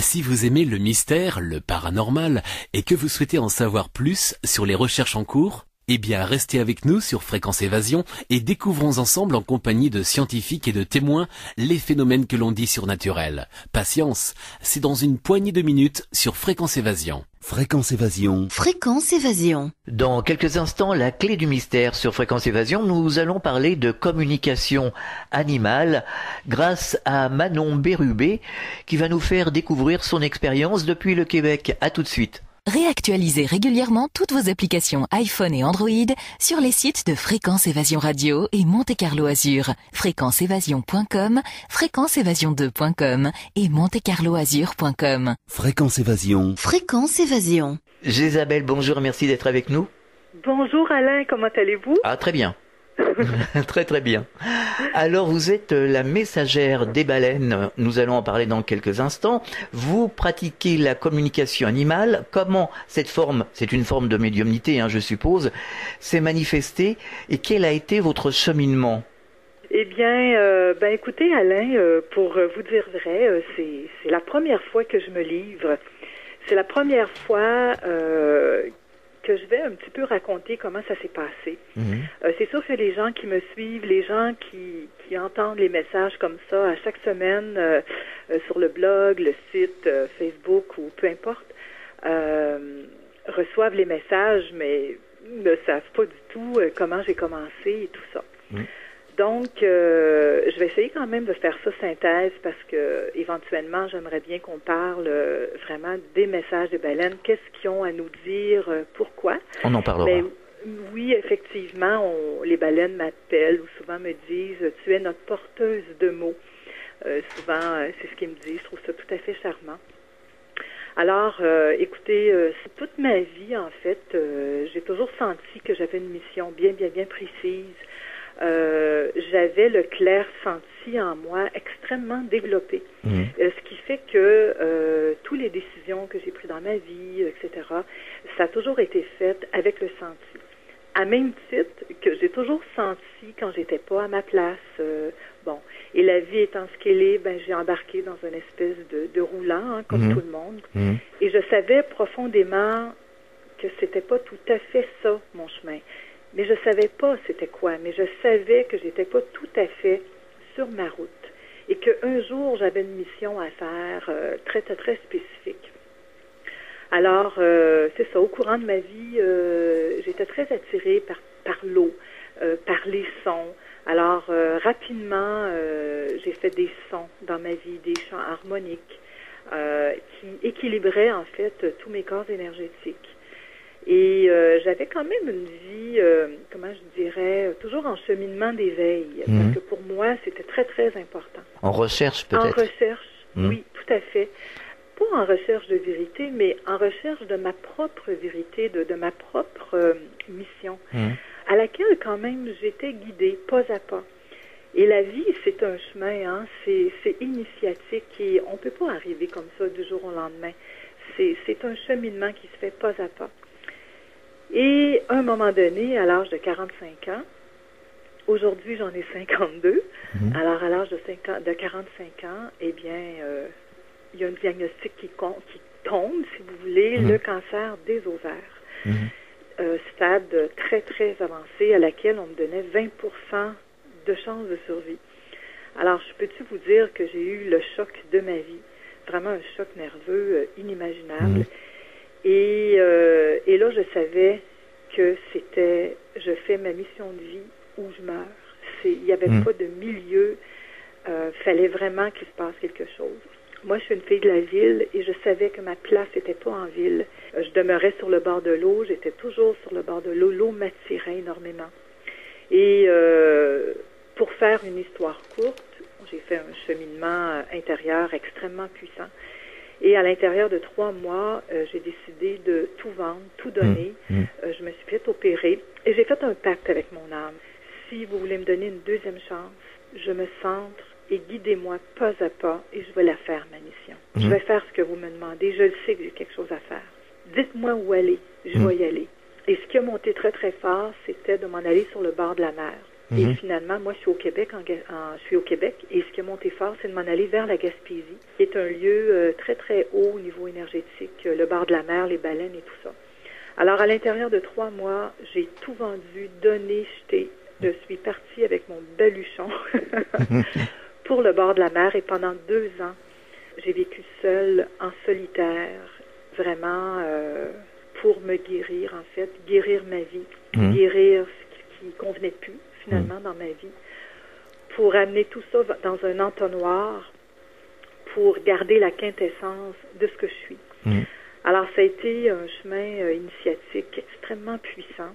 Si vous aimez le mystère, le paranormal, et que vous souhaitez en savoir plus sur les recherches en cours, eh bien restez avec nous sur Fréquence Évasion et découvrons ensemble en compagnie de scientifiques et de témoins les phénomènes que l'on dit surnaturels. Patience, c'est dans une poignée de minutes sur Fréquence Évasion. Fréquence Évasion. Fréquence Évasion. Dans quelques instants, la clé du mystère sur Fréquence Évasion, nous allons parler de communication animale grâce à Manon Bérubé qui va nous faire découvrir son expérience depuis le Québec. À tout de suite. Réactualisez régulièrement toutes vos applications iPhone et Android sur les sites de Fréquence Évasion Radio et Monte Carlo Azur. fréquenceévasion.com, fréquenceévasion2.com et montecarloazur.com. Fréquence Évasion. Fréquence Évasion. Isabelle, bonjour, merci d'être avec nous. Bonjour Alain, comment allez-vous? Ah, très bien. Très très bien. Alors vous êtes la messagère des baleines, nous allons en parler dans quelques instants. Vous pratiquez la communication animale. Comment cette forme, c'est une forme de médiumnité je suppose, s'est manifestée et quel a été votre cheminement? Eh bien, écoutez Alain, pour vous dire vrai, c'est la première fois que je me livre. C'est la première fois que je vais un petit peu raconter comment ça s'est passé. C'est sûr que les gens qui me suivent, les gens qui entendent les messages comme ça à chaque semaine sur le blog, le site, Facebook ou peu importe, reçoivent les messages, mais ne savent pas du tout comment j'ai commencé et tout ça. Donc, je vais essayer quand même de faire ça synthèse parce que éventuellement, j'aimerais bien qu'on parle vraiment des messages des baleines. Qu'est-ce qu'ils ont à nous dire? Pourquoi? On en parlera. Mais, oui, effectivement, les baleines m'appellent ou souvent me disent « Tu es notre porteuse de mots ». Souvent, c'est ce qu'ils me disent. Je trouve ça tout à fait charmant. Alors, écoutez, toute ma vie, en fait, j'ai toujours senti que j'avais une mission bien précise. J'avais le clair senti en moi extrêmement développé. Ce qui fait que toutes les décisions que j'ai prises dans ma vie, etc., ça a toujours été fait avec le senti. À même titre que j'ai toujours senti quand j'étais pas à ma place. Et la vie étant ce qu'elle est, j'ai embarqué dans une espèce de roulant, comme tout le monde. Et je savais profondément que c'était pas tout à fait ça, mon chemin. Mais je savais pas c'était quoi, mais je savais que j'étais pas tout à fait sur ma route et qu'un jour j'avais une mission à faire très spécifique. Alors, c'est ça, au courant de ma vie, j'étais très attirée par l'eau, par les sons. Alors, rapidement, j'ai fait des sons dans ma vie, des chants harmoniques qui équilibraient en fait tous mes corps énergétiques. Et j'avais quand même une vie, comment je dirais, toujours en cheminement d'éveil. Parce que pour moi, c'était très important. En recherche peut-être? En recherche, oui, tout à fait. Pas en recherche de vérité, mais en recherche de ma propre vérité, de ma propre mission, à laquelle quand même j'étais guidée, pas à pas. Et la vie, c'est un chemin, c'est initiatique et on peut pas arriver comme ça du jour au lendemain. C'est un cheminement qui se fait pas à pas. Et à un moment donné, à l'âge de 45 ans, aujourd'hui j'en ai 52, alors à l'âge de 45 ans, eh bien, il y a un diagnostic qui tombe, si vous voulez, le cancer des ovaires. Stade très avancé à laquelle on me donnait 20% de chance de survie. Alors, je peux-tu vous dire que j'ai eu le choc de ma vie, vraiment un choc nerveux inimaginable. Et là, je savais que c'était, je fais ma mission de vie ou je meurs. Il n'y avait pas de milieu. Fallait vraiment qu'il se passe quelque chose. Moi, je suis une fille de la ville et je savais que ma place n'était pas en ville. Je demeurais sur le bord de l'eau. J'étais toujours sur le bord de l'eau. L'eau m'attirait énormément. Et pour faire une histoire courte, j'ai fait un cheminement intérieur extrêmement puissant. Et à l'intérieur de 3 mois, j'ai décidé de tout vendre, tout donner. Je me suis fait opérer et j'ai fait un pacte avec mon âme. Si vous voulez me donner une deuxième chance, je me centre et guidez-moi pas à pas et je vais la faire, ma mission. Je vais faire ce que vous me demandez. Je le sais que j'ai quelque chose à faire. Dites-moi où aller, je vais y aller. Et ce qui a monté très fort, c'était de m'en aller sur le bord de la mer. Et finalement, moi, je suis au Québec, et ce qui a monté fort, c'est de m'en aller vers la Gaspésie, qui est un lieu très, très haut au niveau énergétique, le bord de la mer, les baleines et tout ça. Alors, à l'intérieur de 3 mois, j'ai tout vendu, donné, jeté. Je suis partie avec mon baluchon pour le bord de la mer, et pendant 2 ans, j'ai vécu seule, en solitaire, vraiment pour me guérir, en fait, guérir ma vie, guérir ce qui convenait plus, finalement, dans ma vie, pour amener tout ça dans un entonnoir, pour garder la quintessence de ce que je suis. Alors, ça a été un chemin initiatique extrêmement puissant.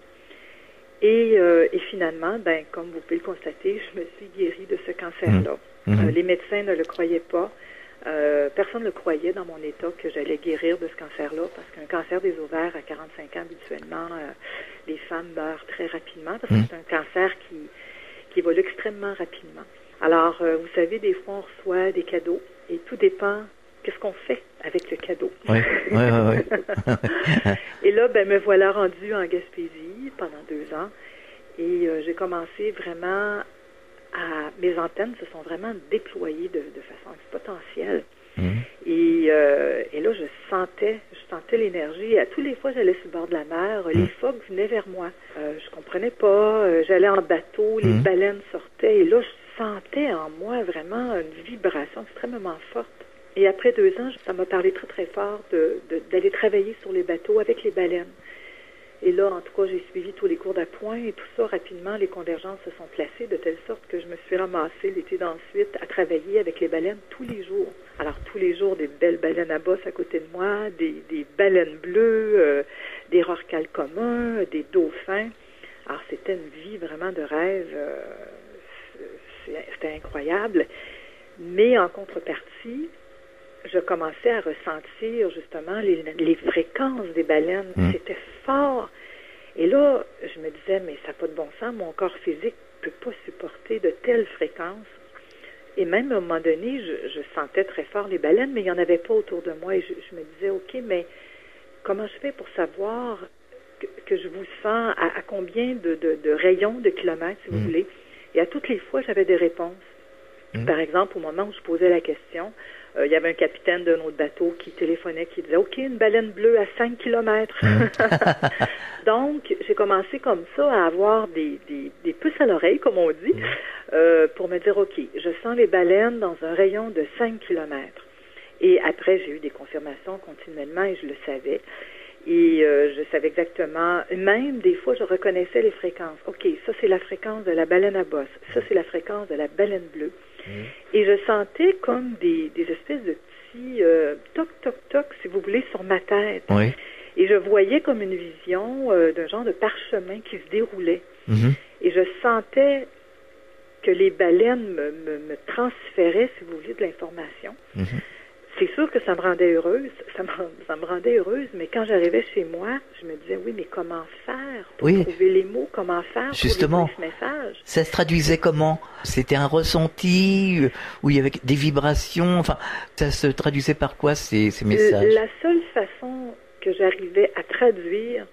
Et finalement, comme vous pouvez le constater, je me suis guérie de ce cancer-là. Les médecins ne le croyaient pas. Personne ne le croyait dans mon état que j'allais guérir de ce cancer-là, parce qu'un cancer des ovaires à 45 ans, habituellement, les femmes meurent très rapidement, parce que c'est un cancer qui évolue extrêmement rapidement. Alors, vous savez, des fois, on reçoit des cadeaux, et tout dépend qu'est-ce qu'on fait avec le cadeau. Oui. Et là, me voilà rendue en Gaspésie pendant 2 ans, et j'ai commencé vraiment mes antennes se sont vraiment déployées de façon exponentielle. Et là, je sentais l'énergie. À tous les fois, j'allais sur le bord de la mer, les phoques venaient vers moi. Je comprenais pas. J'allais en bateau, les baleines sortaient. Et là, je sentais en moi vraiment une vibration extrêmement forte. Et après 2 ans, ça m'a parlé très, très fort d'aller travailler sur les bateaux avec les baleines. Et là, en tout cas, j'ai suivi tous les cours d'appoint et tout ça. Rapidement, les convergences se sont placées de telle sorte que je me suis ramassée l'été d'ensuite à travailler avec les baleines tous les jours. Alors, tous les jours, des belles baleines à bosse à côté de moi, des baleines bleues, des rorquals communs, des dauphins. Alors, c'était une vie vraiment de rêve. C'était incroyable. Mais en contrepartie, je commençais à ressentir justement les fréquences des baleines. C'était fort. Et là, je me disais, mais ça n'a pas de bon sens, mon corps physique ne peut pas supporter de telles fréquences. Et même à un moment donné, je sentais très fort les baleines, mais il n'y en avait pas autour de moi. Et je me disais, OK, mais comment je fais pour savoir que je vous sens à combien de rayons de kilomètres, si vous voulez? Et à toutes les fois, j'avais des réponses. Par exemple, au moment où je posais la question, il y avait un capitaine d'un autre bateau qui téléphonait, qui disait « OK, une baleine bleue à 5 kilomètres. » Donc, j'ai commencé comme ça à avoir des puces à l'oreille, comme on dit, pour me dire « OK, je sens les baleines dans un rayon de 5 kilomètres. » Et après, j'ai eu des confirmations continuellement et je le savais. Et je savais exactement, même des fois, je reconnaissais les fréquences. OK, ça, c'est la fréquence de la baleine à bosse. Ça, c'est la fréquence de la baleine bleue. Et je sentais comme des espèces de petits toc, toc, toc, si vous voulez, sur ma tête. Oui. Et je voyais comme une vision d'un genre de parchemin qui se déroulait. Et je sentais que les baleines me transféraient, si vous voulez, de l'information. C'est sûr que ça me rendait heureuse, ça me rendait heureuse, mais quand j'arrivais chez moi, je me disais, oui, mais comment faire pour trouver les mots, comment faire justement, pour livrer ce message? Ça se traduisait comment? C'était un ressenti, où il y avait des vibrations, enfin, ça se traduisait par quoi ces messages? La seule façon que j'arrivais à traduire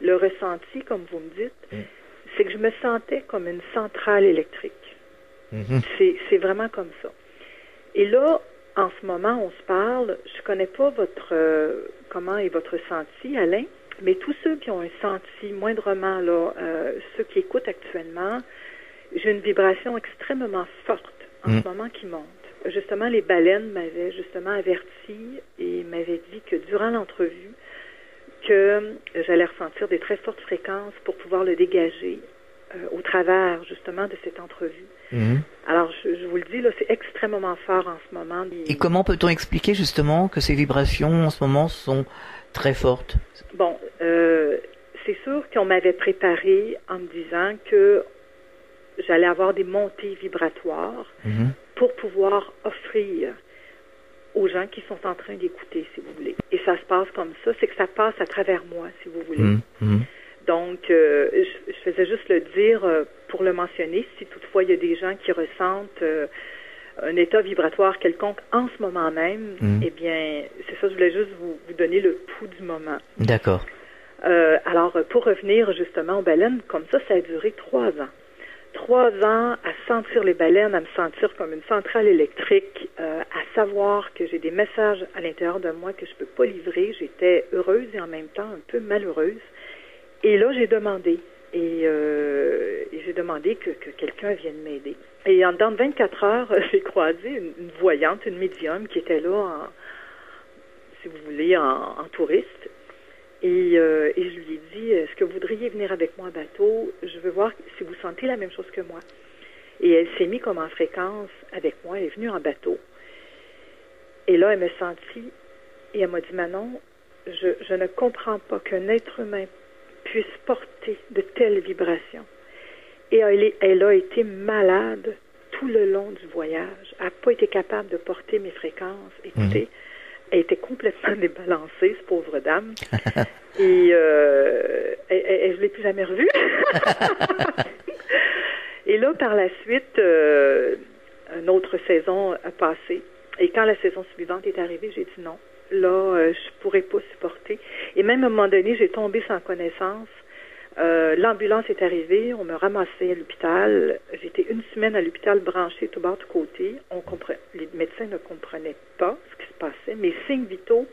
le ressenti, comme vous me dites, c'est que je me sentais comme une centrale électrique. C'est vraiment comme ça. Et là, en ce moment, on se parle, je connais pas comment est votre ressenti, Alain, mais tous ceux qui ont un senti moindrement, là, ceux qui écoutent actuellement, j'ai une vibration extrêmement forte en ce moment qui monte. Justement, les baleines m'avaient justement averti et m'avaient dit que durant l'entrevue, que j'allais ressentir des très fortes fréquences pour pouvoir le dégager au travers, justement, de cette entrevue. Alors, je vous le dis, là, c'est extrêmement fort en ce moment. Et comment peut-on expliquer, justement, que ces vibrations, en ce moment, sont très fortes? Bon, c'est sûr qu'on m'avait préparé en me disant que j'allais avoir des montées vibratoires pour pouvoir offrir aux gens qui sont en train d'écouter, si vous voulez. Et ça se passe comme ça, c'est que ça passe à travers moi, si vous voulez. Donc, je faisais juste le dire pour le mentionner, si toutefois il y a des gens qui ressentent un état vibratoire quelconque en ce moment même, eh bien, c'est ça, je voulais juste vous donner le pouls du moment. D'accord. Alors, pour revenir justement aux baleines, comme ça a duré 3 ans. 3 ans à sentir les baleines, à me sentir comme une centrale électrique, à savoir que j'ai des messages à l'intérieur de moi que je peux pas livrer. J'étais heureuse et en même temps un peu malheureuse. Et là, j'ai demandé. Et j'ai demandé que quelqu'un vienne m'aider. Et en dedans de 24 heures, j'ai croisé une voyante, une médium qui était là, si vous voulez, en touriste. Et je lui ai dit, est-ce que vous voudriez venir avec moi en bateau? Je veux voir si vous sentez la même chose que moi. Et elle s'est mise comme en fréquence avec moi. Elle est venue en bateau. Et là, elle me sentit et elle m'a dit, Manon, je ne comprends pas qu'un être humain puisse porter de telles vibrations. Et elle a été malade tout le long du voyage. Elle n'a pas été capable de porter mes fréquences. Écoutez, elle était complètement débalancée, cette pauvre dame. Et je ne l'ai plus jamais revue. Et là, par la suite, une autre saison a passé. Et quand la saison suivante est arrivée, j'ai dit non. Là, je pourrais pas supporter. Et même à un moment donné, j'ai tombé sans connaissance. L'ambulance est arrivée, on me ramassait à l'hôpital. J'étais une semaine à l'hôpital branchée tout bas de côté. Les médecins ne comprenaient pas ce qui se passait. Mes signes vitaux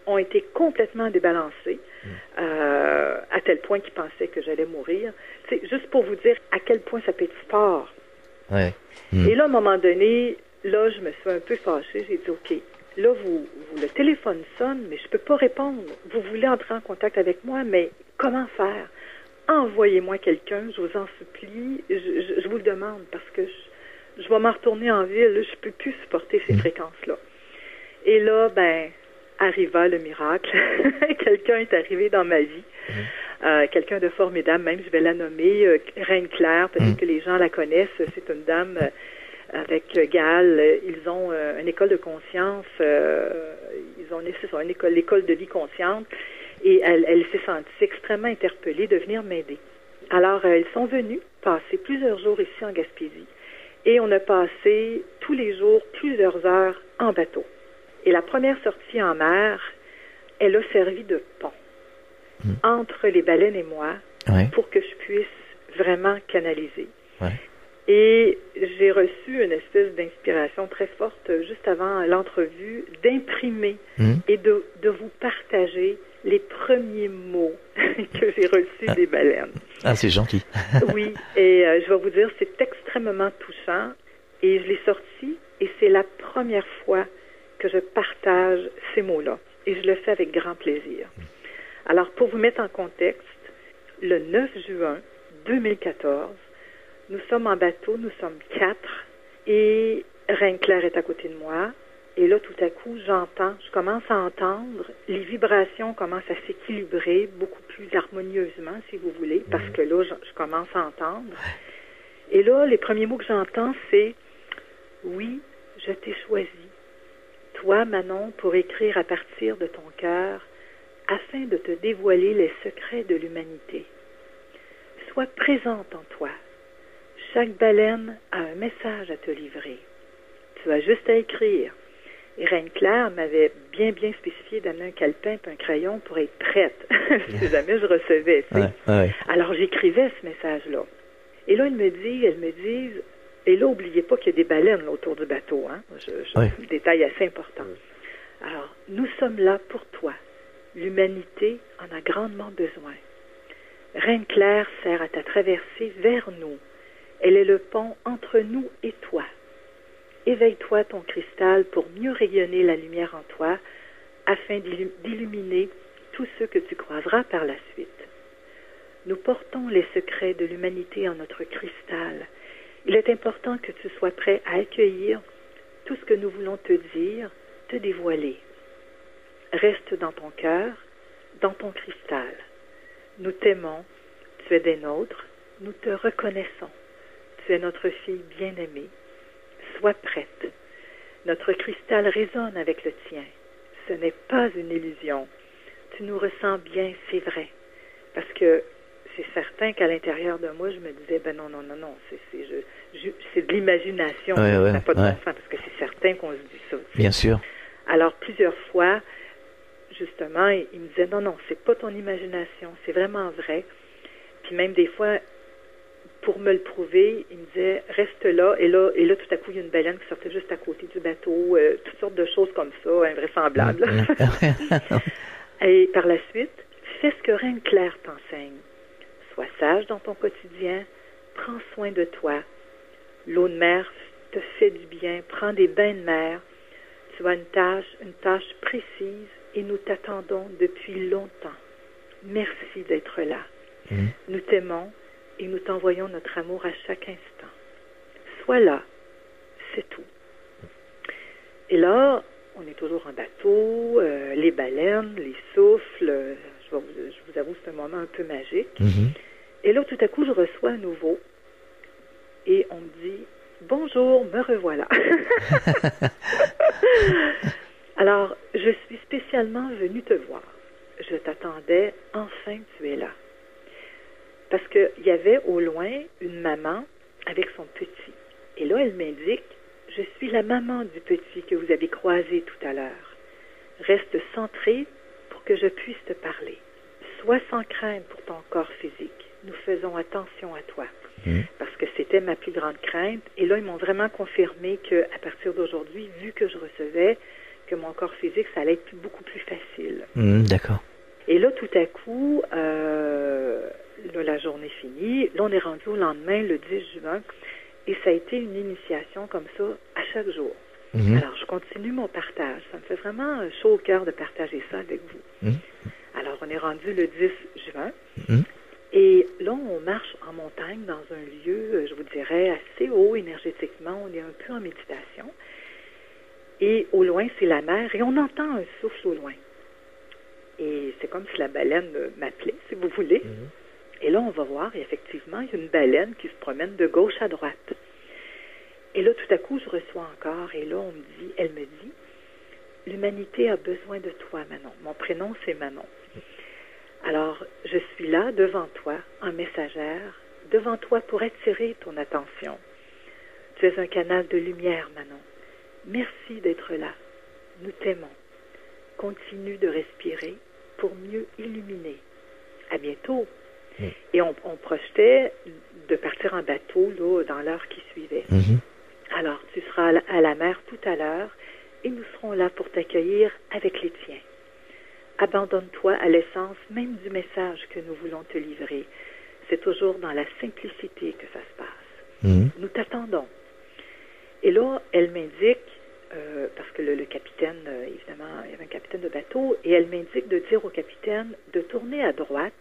ont été complètement débalancés à tel point qu'ils pensaient que j'allais mourir. C'est juste pour vous dire à quel point ça peut être fort. Ouais. Et là, à un moment donné, là, je me suis un peu fâchée. J'ai dit, OK, là, le téléphone sonne, mais je peux pas répondre. Vous voulez entrer en contact avec moi, mais comment faire? Envoyez-moi quelqu'un, je vous en supplie. Je vous le demande parce que je vais m'en retourner en ville. Je peux plus supporter ces fréquences-là. Et là, arriva le miracle. Quelqu'un est arrivé dans ma vie. Quelqu'un de formidable, même, je vais la nommer, Reine Claire. Peut-être que les gens la connaissent. C'est une dame avec Gal. Ils ont une école de conscience. Ils ont l'école de vie consciente. Et elle s'est sentie extrêmement interpellée de venir m'aider. Alors, ils sont venus passer plusieurs jours ici en Gaspésie. Et on a passé tous les jours plusieurs heures en bateau. Et la première sortie en mer, elle a servi de pont entre les baleines et moi pour que je puisse vraiment canaliser. Ouais. Et j'ai reçu une espèce d'inspiration très forte juste avant l'entrevue d'imprimer et de vous partager les premiers mots que j'ai reçus des baleines. Ah, c'est gentil. Oui, et je vais vous dire, c'est extrêmement touchant. Et je l'ai sorti, et c'est la première fois que je partage ces mots-là. Et je le fais avec grand plaisir. Alors, pour vous mettre en contexte, le 9 juin 2014, nous sommes en bateau, nous sommes 4, et Reine Claire est à côté de moi. Et là, tout à coup, je commence à entendre, les vibrations commencent à s'équilibrer beaucoup plus harmonieusement, si vous voulez, parce que là, je commence à entendre. Et là, les premiers mots que j'entends, c'est « Oui, je t'ai choisi, toi, Manon, pour écrire à partir de ton cœur, afin de te dévoiler les secrets de l'humanité. Sois présente en toi. Chaque baleine a un message à te livrer. Tu as juste à écrire. » Et Reine Claire m'avait bien spécifié d'amener un calepin et un crayon pour être prête, si jamais je recevais. Ouais. Alors, j'écrivais ce message-là. Et là, elles me disent, et là, n'oubliez pas qu'il y a des baleines là, autour du bateau, hein? Un détail assez important. Alors, nous sommes là pour toi. L'humanité en a grandement besoin. Reine Claire sert à ta traversée vers nous. Elle est le pont entre nous et toi. Éveille-toi ton cristal pour mieux rayonner la lumière en toi, afin d'illuminer tous ceux que tu croiseras par la suite. Nous portons les secrets de l'humanité en notre cristal. Il est important que tu sois prêt à accueillir tout ce que nous voulons te dire, te dévoiler. Reste dans ton cœur, dans ton cristal. Nous t'aimons, tu es des nôtres, nous te reconnaissons. Tu es notre fille bien-aimée. Sois prête. Notre cristal résonne avec le tien. Ce n'est pas une illusion. Tu nous ressens bien, c'est vrai. Parce que c'est certain qu'à l'intérieur de moi, je me disais, non, c'est de l'imagination. Ça n'a pas de bon sens, parce que c'est certain qu'on se dit ça. Bien sûr. Alors, plusieurs fois, justement, il me disait, non, c'est pas ton imagination, c'est vraiment vrai. Puis même des fois, pour me le prouver, il me disait « Reste là ». Et là, tout à coup, il y a une baleine qui sortait juste à côté du bateau. Toutes sortes de choses comme ça, invraisemblables. Et par la suite, fais ce que Reine Claire t'enseigne. Sois sage dans ton quotidien. Prends soin de toi. L'eau de mer te fait du bien. Prends des bains de mer. Tu as une tâche précise et nous t'attendons depuis longtemps. Merci d'être là. Nous t'aimons et nous t'envoyons notre amour à chaque instant. Sois là. C'est tout. Et là, on est toujours en bateau, les baleines, les souffles. Je vous avoue, c'est un moment un peu magique. Et là, tout à coup, je reçois à nouveau et on me dit « Bonjour, me revoilà. » Alors, je suis spécialement venue te voir. Je t'attendais, enfin tu es là. Parce qu'il y avait au loin une maman avec son petit. Et là, elle m'indique « Je suis la maman du petit que vous avez croisé tout à l'heure. Reste centré pour que je puisse te parler. Sois sans crainte pour ton corps physique. Nous faisons attention à toi. » Parce que c'était ma plus grande crainte. Et là, ils m'ont vraiment confirmé qu'à partir d'aujourd'hui, vu que je recevais, que mon corps physique, ça allait être beaucoup plus facile. D'accord. Et là, tout à coup, là, la journée finie. Là, on est rendu au lendemain, le 10 juin. Et ça a été une initiation comme ça à chaque jour. Alors, je continue mon partage. Ça me fait vraiment chaud au cœur de partager ça avec vous. Alors, on est rendu le 10 juin. Et là, on marche en montagne dans un lieu, je vous dirais, assez haut énergétiquement. On est un peu en méditation. Et au loin, c'est la mer. Et on entend un souffle au loin. Et c'est comme si la baleine m'appelait, si vous voulez. Et là, on va voir, et effectivement, il y a une baleine qui se promène de gauche à droite. Et là, tout à coup, je reçois encore. Et là, elle me dit, l'humanité a besoin de toi, Manon. Mon prénom, c'est Manon. Alors, je suis là, devant toi, en messagère, devant toi pour attirer ton attention. Tu es un canal de lumière, Manon. Merci d'être là. Nous t'aimons. Continue de respirer pour mieux illuminer. À bientôt. Et on projetait de partir en bateau là, dans l'heure qui suivait. Alors, tu seras à la mer tout à l'heure et nous serons là pour t'accueillir avec les tiens. Abandonne-toi à l'essence même du message que nous voulons te livrer. C'est toujours dans la simplicité que ça se passe. Nous t'attendons. Et là, elle m'indique, parce que le capitaine, évidemment, il y avait un capitaine de bateau, et elle m'indique de dire au capitaine de tourner à droite,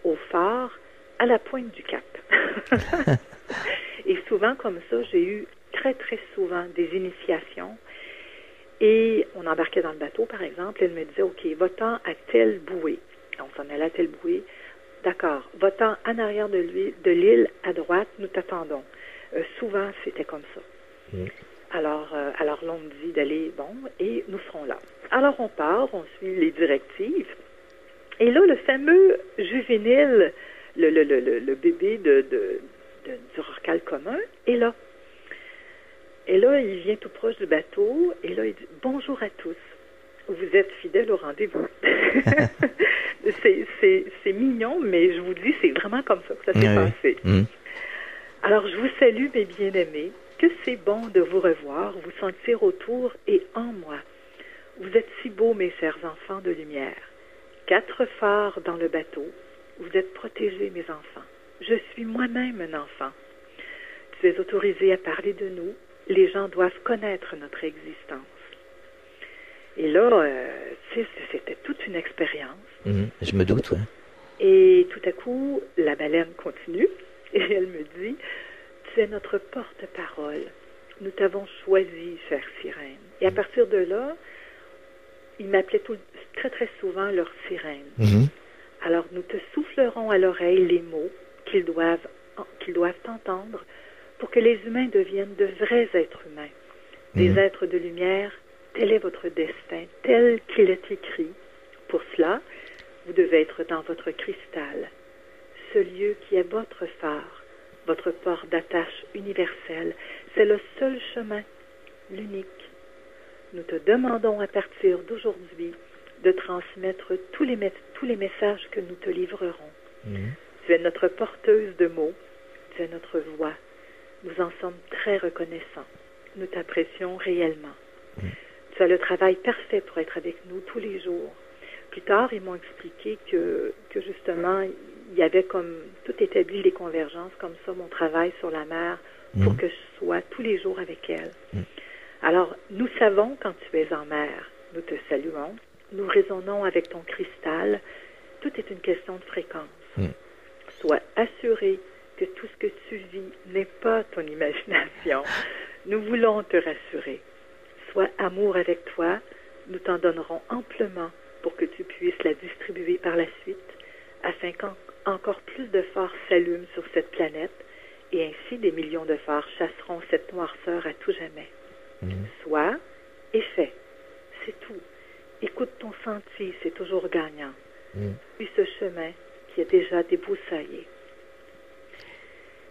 au phare, à la pointe du cap. Et souvent, comme ça, j'ai eu très, très souvent des initiations. Et on embarquait dans le bateau, par exemple, elle me disait, OK, va-t'en à telle bouée. On s'en allait à telle bouée. D'accord, va-t'en en arrière de l'île, à droite, nous t'attendons. Souvent, c'était comme ça. Alors là, on me dit d'aller, et nous serons là. Alors, on part, on suit les directives. Et là, le fameux juvénile, le bébé du rorqual commun est là. Et là, il vient tout proche du bateau, et là, il dit « Bonjour à tous, vous êtes fidèles au rendez-vous. » C'est mignon, mais je vous dis, c'est vraiment comme ça que ça s'est passé. Alors, je vous salue, mes bien-aimés. Que c'est bon de vous revoir, vous sentir autour et en moi. Vous êtes si beaux, mes chers enfants de lumière. 4 phares dans le bateau. Vous êtes protégés, mes enfants. Je suis moi-même un enfant. Tu es autorisé à parler de nous. Les gens doivent connaître notre existence. Et là, c'était toute une expérience. Je me doute, oui. Et tout à coup, la baleine continue et elle me dit « Tu es notre porte-parole. Nous t'avons choisi, chère sirène. » Et à partir de là, ils m'appelaient très, très souvent leur sirène. Alors, nous te soufflerons à l'oreille les mots qu'ils doivent entendre pour que les humains deviennent de vrais êtres humains, des êtres de lumière. Tel est votre destin, tel qu'il est écrit. Pour cela, vous devez être dans votre cristal, ce lieu qui est votre phare, votre port d'attache universel. C'est le seul chemin, l'unique. Nous te demandons à partir d'aujourd'hui de transmettre tous les messages que nous te livrerons. Tu es notre porteuse de mots. tu es notre voix. Nous en sommes très reconnaissants. Nous t'apprécions réellement. Tu as le travail parfait pour être avec nous tous les jours. Plus tard, ils m'ont expliqué que justement, il y avait comme tout établi les convergences, comme ça, mon travail sur la mer, pour que je sois tous les jours avec elle. Alors, nous savons quand tu es en mer. Nous te saluons. Nous résonnons avec ton cristal. Tout est une question de fréquence. Sois assuré que tout ce que tu vis n'est pas ton imagination. Nous voulons te rassurer. Sois amour avec toi. Nous t'en donnerons amplement pour que tu puisses la distribuer par la suite, afin qu'encore plus de phares s'allument sur cette planète, et ainsi des millions de phares chasseront cette noirceur à tout jamais. Sois et fais. C'est tout. Écoute ton sentier, c'est toujours gagnant. Puis ce chemin qui est déjà déboussaillé.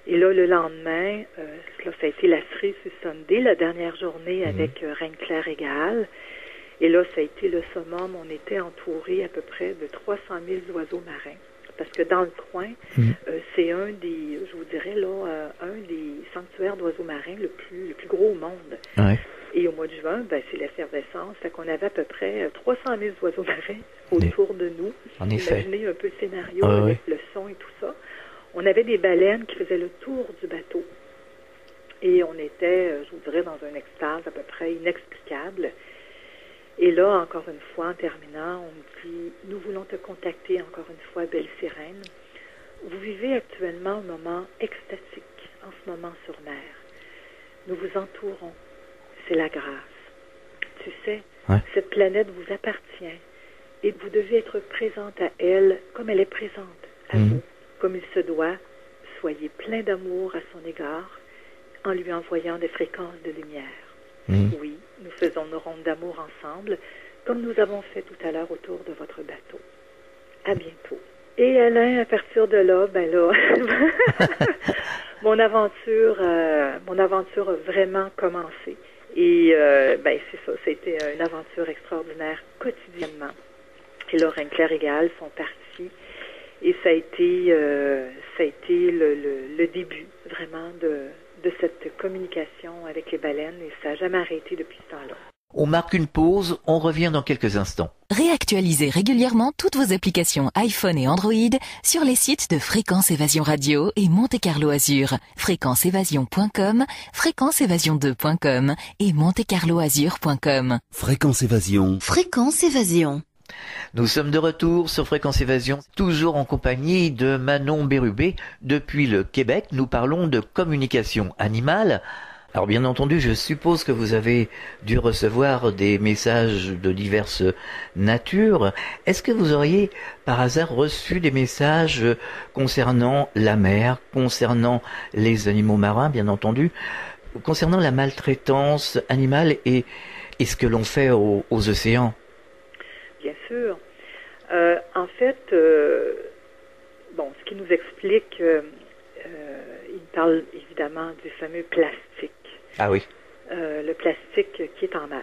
Et là, le lendemain, ça a été la cerise sur Sunday, la dernière journée avec Reine Claire égale. Et là, ça a été le summum. On était entouré à peu près de 300 000 oiseaux marins. Parce que dans le coin, c'est un des, je vous dirais là, un des sanctuaires d'oiseaux marins le plus gros au monde. Ouais. Et au mois de juin, ben, c'est l'effervescence. Fait qu'on avait à peu près 300 000 oiseaux marins autour de nous. En effet. Imaginez un peu le scénario avec le son et tout ça. On avait des baleines qui faisaient le tour du bateau. Et on était, je vous dirais, dans une extase à peu près inexplicable. Et là, encore une fois, en terminant, on me dit, nous voulons te contacter encore une fois, belle sirène. Vous vivez actuellement un moment extatique, en ce moment sur mer. Nous vous entourons. C'est la grâce. Tu sais, cette planète vous appartient et vous devez être présente à elle comme elle est présente à vous, comme il se doit. Soyez plein d'amour à son égard en lui envoyant des fréquences de lumière. Oui, nous faisons nos rondes d'amour ensemble, comme nous avons fait tout à l'heure autour de votre bateau. À bientôt. Et Alain, à partir de là, ben là, mon aventure a vraiment commencé. Et ben c'est ça, c'était une aventure extraordinaire quotidiennement. Et là, Reine Claire égale sont partis. Et ça a été le début vraiment de cette communication avec les baleines, et ça n'a jamais arrêté depuis ce temps-là. On marque une pause, on revient dans quelques instants. Réactualisez régulièrement toutes vos applications iPhone et Android sur les sites de Fréquence Évasion Radio et Monte Carlo Azur, fréquenceévasion.com, fréquenceévasion2.com et montecarloazur.com. Fréquence Évasion. Fréquence Évasion. Nous sommes de retour sur Fréquence Évasion, toujours en compagnie de Manon Bérubé. Depuis le Québec, nous parlons de communication animale. Alors bien entendu, je suppose que vous avez dû recevoir des messages de diverses natures. Est-ce que vous auriez par hasard reçu des messages concernant la mer, concernant les animaux marins, bien entendu, concernant la maltraitance animale et ce que l'on fait aux océans? Bien sûr. En fait, ce qui nous explique, il parle évidemment du fameux plastique. Ah oui. Le plastique qui est en mer.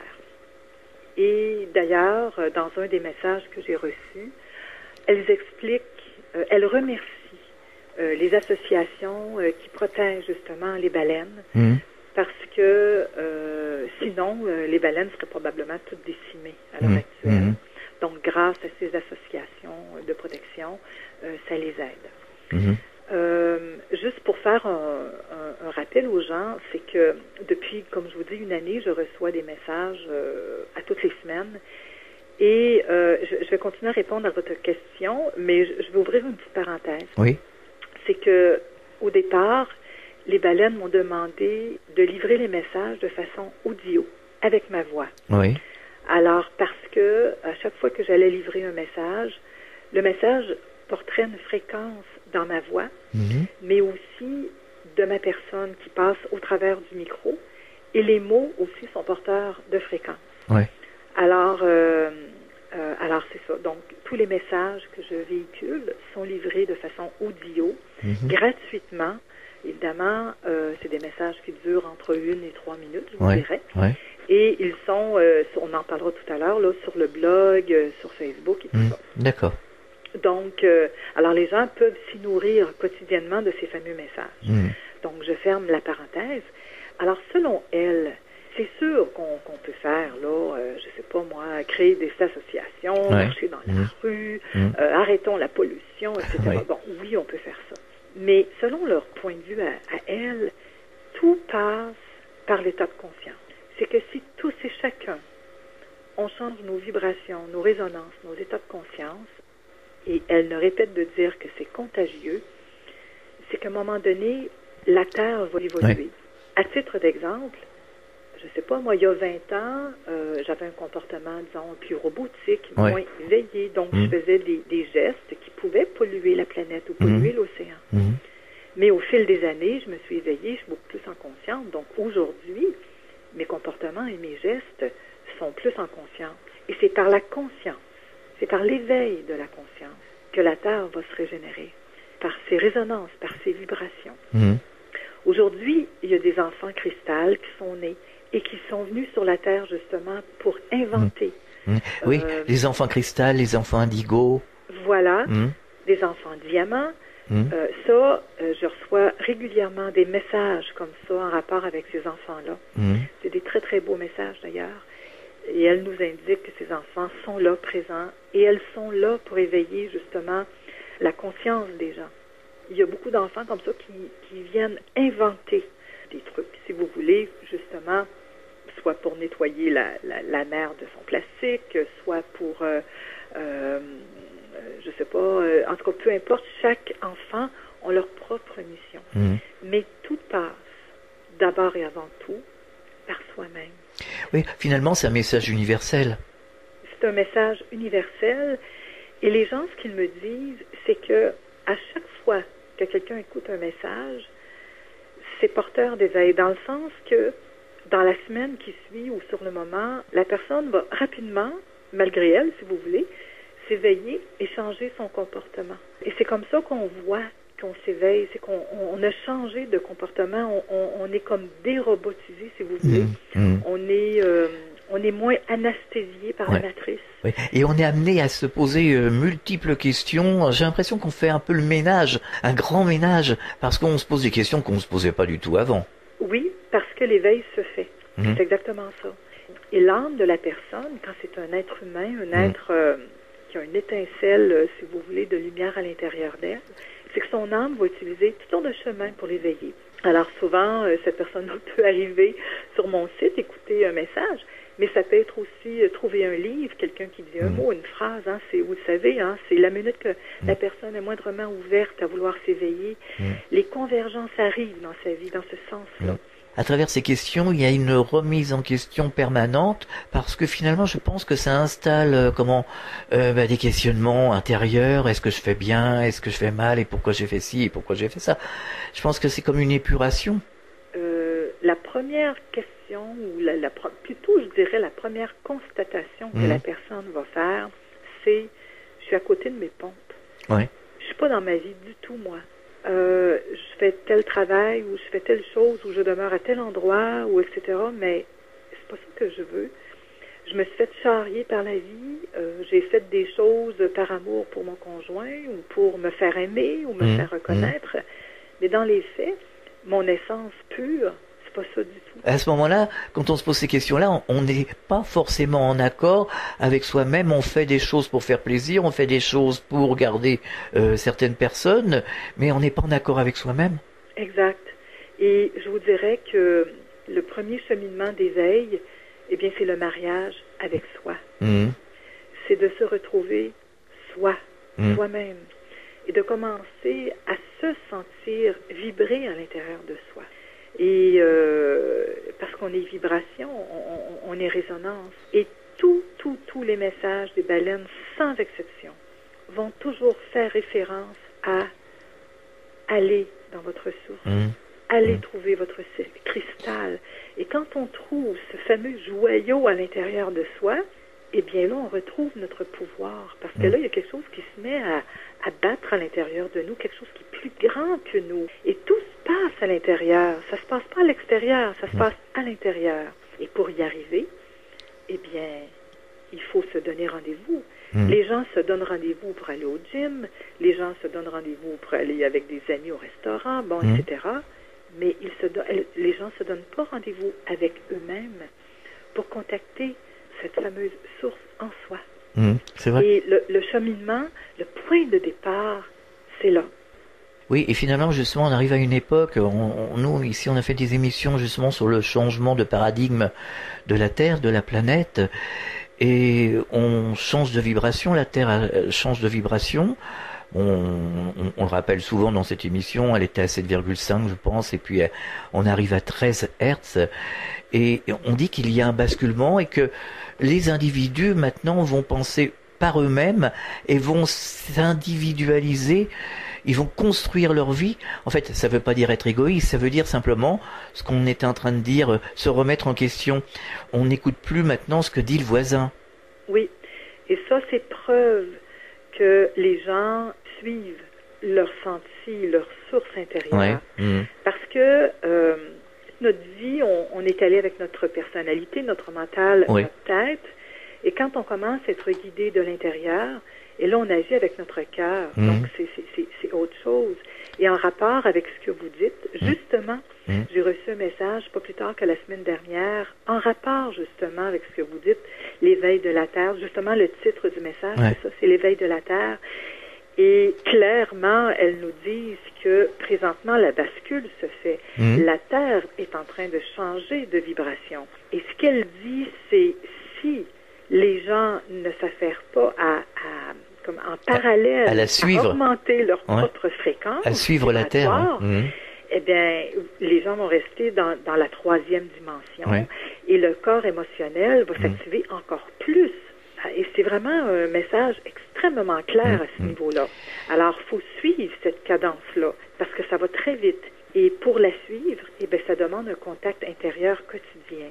Et d'ailleurs, dans un des messages que j'ai reçus, elles remercient les associations qui protègent justement les baleines, parce que sinon, les baleines seraient probablement toutes décimées à l'heure actuelle. Donc, grâce à ces associations de protection, ça les aide. Juste pour faire un rappel aux gens, c'est que depuis, comme je vous dis, une année, je reçois des messages à toutes les semaines. Et je vais continuer à répondre à votre question, mais je vais ouvrir une petite parenthèse. Oui. C'est que au départ, les baleines m'ont demandé de livrer les messages de façon audio, avec ma voix. Oui. Alors, parce que à chaque fois que j'allais livrer un message, le message porterait une fréquence dans ma voix, mais aussi de ma personne qui passe au travers du micro, et les mots aussi sont porteurs de fréquence. Oui. Alors c'est ça. Donc, tous les messages que je véhicule sont livrés de façon audio, gratuitement. Évidemment, c'est des messages qui durent entre 1 et 3 minutes, je vous dirais. Ouais. Et ils sont, on en parlera tout à l'heure, là, sur le blog, sur Facebook et tout ça. D'accord. Donc, alors les gens peuvent s'y nourrir quotidiennement de ces fameux messages. Donc, je ferme la parenthèse. Alors, selon elle, c'est sûr qu'on peut faire, là, je sais pas moi, créer des associations, marcher dans la rue, arrêtons la pollution, etc. Oui. Bon, oui, on peut faire ça. Mais selon leur point de vue à elle, tout passe par l'état de conscience. C'est que si tous et chacun, on change nos vibrations, nos résonances, nos états de conscience, et elle ne répète de dire que c'est contagieux, c'est qu'à un moment donné, la Terre va évoluer. Oui. À titre d'exemple, je sais pas, moi, il y a 20 ans, j'avais un comportement, disons, plus robotique, moins éveillé. Donc, je faisais des gestes qui pouvaient polluer la planète ou polluer l'océan. Mais au fil des années, je me suis éveillée, je suis beaucoup plus en conscience. Donc, aujourd'hui, mes comportements et mes gestes sont plus en conscience. Et c'est par la conscience, c'est par l'éveil de la conscience que la Terre va se régénérer, par ses résonances, par ses vibrations. Aujourd'hui, il y a des enfants cristal qui sont nés et qui sont venus sur la Terre justement pour inventer. Oui, les enfants cristal, les enfants indigo. Voilà, des enfants diamants. Je reçois régulièrement des messages comme ça en rapport avec ces enfants-là. C'est des très, très beaux messages d'ailleurs. Et elle nous indique que ces enfants sont là, présents, et elles sont là pour éveiller justement la conscience des gens. Il y a beaucoup d'enfants comme ça qui viennent inventer des trucs, si vous voulez, justement, soit pour nettoyer la mer de son plastique, soit pour, je sais pas, en tout cas, peu importe, chaque enfant a leur propre mission. Mais tout passe, d'abord et avant tout, par soi-même. Oui, finalement, c'est un message universel. C'est un message universel. Et les gens, ce qu'ils me disent, c'est que à chaque fois que quelqu'un écoute un message, c'est porteur d'éveil, dans le sens que dans la semaine qui suit ou sur le moment, la personne va rapidement, malgré elle, si vous voulez, s'éveiller et changer son comportement. Et c'est comme ça qu'on voit qu'on s'éveille, c'est qu'on a changé de comportement, on est comme dérobotisé, si vous voulez. On est moins anesthésié par la matrice. Oui. Et on est amené à se poser multiples questions. J'ai l'impression qu'on fait un peu le ménage, un grand ménage, parce qu'on se pose des questions qu'on ne se posait pas du tout avant. Oui, parce que l'éveil se fait. C'est exactement ça. Et l'âme de la personne, quand c'est un être humain, un être qui a une étincelle, si vous voulez, de lumière à l'intérieur d'elle, c'est que son âme va utiliser toutes sortes de chemins pour l'éveiller. Alors souvent, cette personne peut arriver sur mon site, écouter un message, mais ça peut être aussi trouver un livre, quelqu'un qui dit un mot, une phrase, hein, c'est, vous le savez, hein, c'est la minute que la personne est moindrement ouverte à vouloir s'éveiller. Les convergences arrivent dans sa vie, dans ce sens-là. À travers ces questions, il y a une remise en question permanente, parce que finalement, je pense que ça installe des questionnements intérieurs. Est-ce que je fais bien? Est-ce que je fais mal? Et pourquoi j'ai fait ci? Et pourquoi j'ai fait ça? Je pense que c'est comme une épuration. La première question, ou plutôt, je dirais, la première constatation que la personne va faire, c'est « je suis à côté de mes pompes. Ouais. Je suis pas dans ma vie du tout, moi. Je fais tel travail ou je fais telle chose ou je demeure à tel endroit ou etc. Mais c'est pas ça que je veux. Je me suis fait charrier par la vie. J'ai fait des choses par amour pour mon conjoint ou pour me faire aimer ou me faire reconnaître. Mais dans les faits, mon essence pure, c'est pas ça du tout. À ce moment-là, quand on se pose ces questions-là, on n'est pas forcément en accord avec soi-même. On fait des choses pour faire plaisir, on fait des choses pour garder certaines personnes, mais on n'est pas en accord avec soi-même. Exact. Et je vous dirais que le premier cheminement d'éveil, eh bien, c'est le mariage avec soi. C'est de se retrouver soi-même, et de commencer à se sentir vibrer à l'intérieur de soi. Et parce qu'on est vibration, on est résonance. Et tous les messages des baleines, sans exception, vont toujours faire référence à aller dans votre source, aller trouver votre cristal. Et quand on trouve ce fameux joyau à l'intérieur de soi, eh bien là, on retrouve notre pouvoir. Parce que là, il y a quelque chose qui se met à battre à l'intérieur de nous, quelque chose qui est plus grand que nous. Et tout se passe à l'intérieur. Ça se passe pas à l'extérieur, ça se passe à l'intérieur. Et pour y arriver, eh bien, il faut se donner rendez-vous. Les gens se donnent rendez-vous pour aller au gym, les gens se donnent rendez-vous pour aller avec des amis au restaurant, etc. Mais les gens se donnent pas rendez-vous avec eux-mêmes pour contacter cette fameuse source en soi. C'est vrai. Et le cheminement, le point de départ, c'est là. Oui, et finalement, justement, on arrive à une époque, nous, ici, on a fait des émissions, justement, sur le changement de paradigme de la Terre, de la planète, et on change de vibration, la Terre change de vibration. On le rappelle souvent dans cette émission, elle était à 7,5, je pense, et puis on arrive à 13 Hertz, et on dit qu'il y a un basculement, et que les individus, maintenant, vont penser par eux-mêmes, et vont s'individualiser. Ils vont construire leur vie. En fait, ça ne veut pas dire être égoïste, ça veut dire simplement ce qu'on était en train de dire, se remettre en question. On n'écoute plus maintenant ce que dit le voisin. Oui, et ça, c'est preuve que les gens suivent leur senti, leur source intérieure. Ouais. Parce que notre vie, on est allé avec notre personnalité, notre mental, notre tête. Et quand on commence à être guidé de l'intérieur, et là, on agit avec notre cœur. Donc, c'est autre chose. Et en rapport avec ce que vous dites, justement, j'ai reçu un message, pas plus tard que la semaine dernière, en rapport, justement, avec ce que vous dites, l'éveil de la Terre. Justement, le titre du message, c'est ça, c'est l'éveil de la Terre. Et clairement, elles nous disent que, présentement, la bascule se fait. La Terre est en train de changer de vibration. Et ce qu'elle dit, c'est si les gens ne s'affairent pas comme en parallèle à la suivre, à augmenter leur propre fréquence, à suivre la Terre, eh bien, les gens vont rester dans la troisième dimension et le corps émotionnel va s'activer encore plus. Et c'est vraiment un message extrêmement clair à ce niveau-là. Alors, il faut suivre cette cadence-là parce que ça va très vite. Et pour la suivre, eh bien, ça demande un contact intérieur quotidien.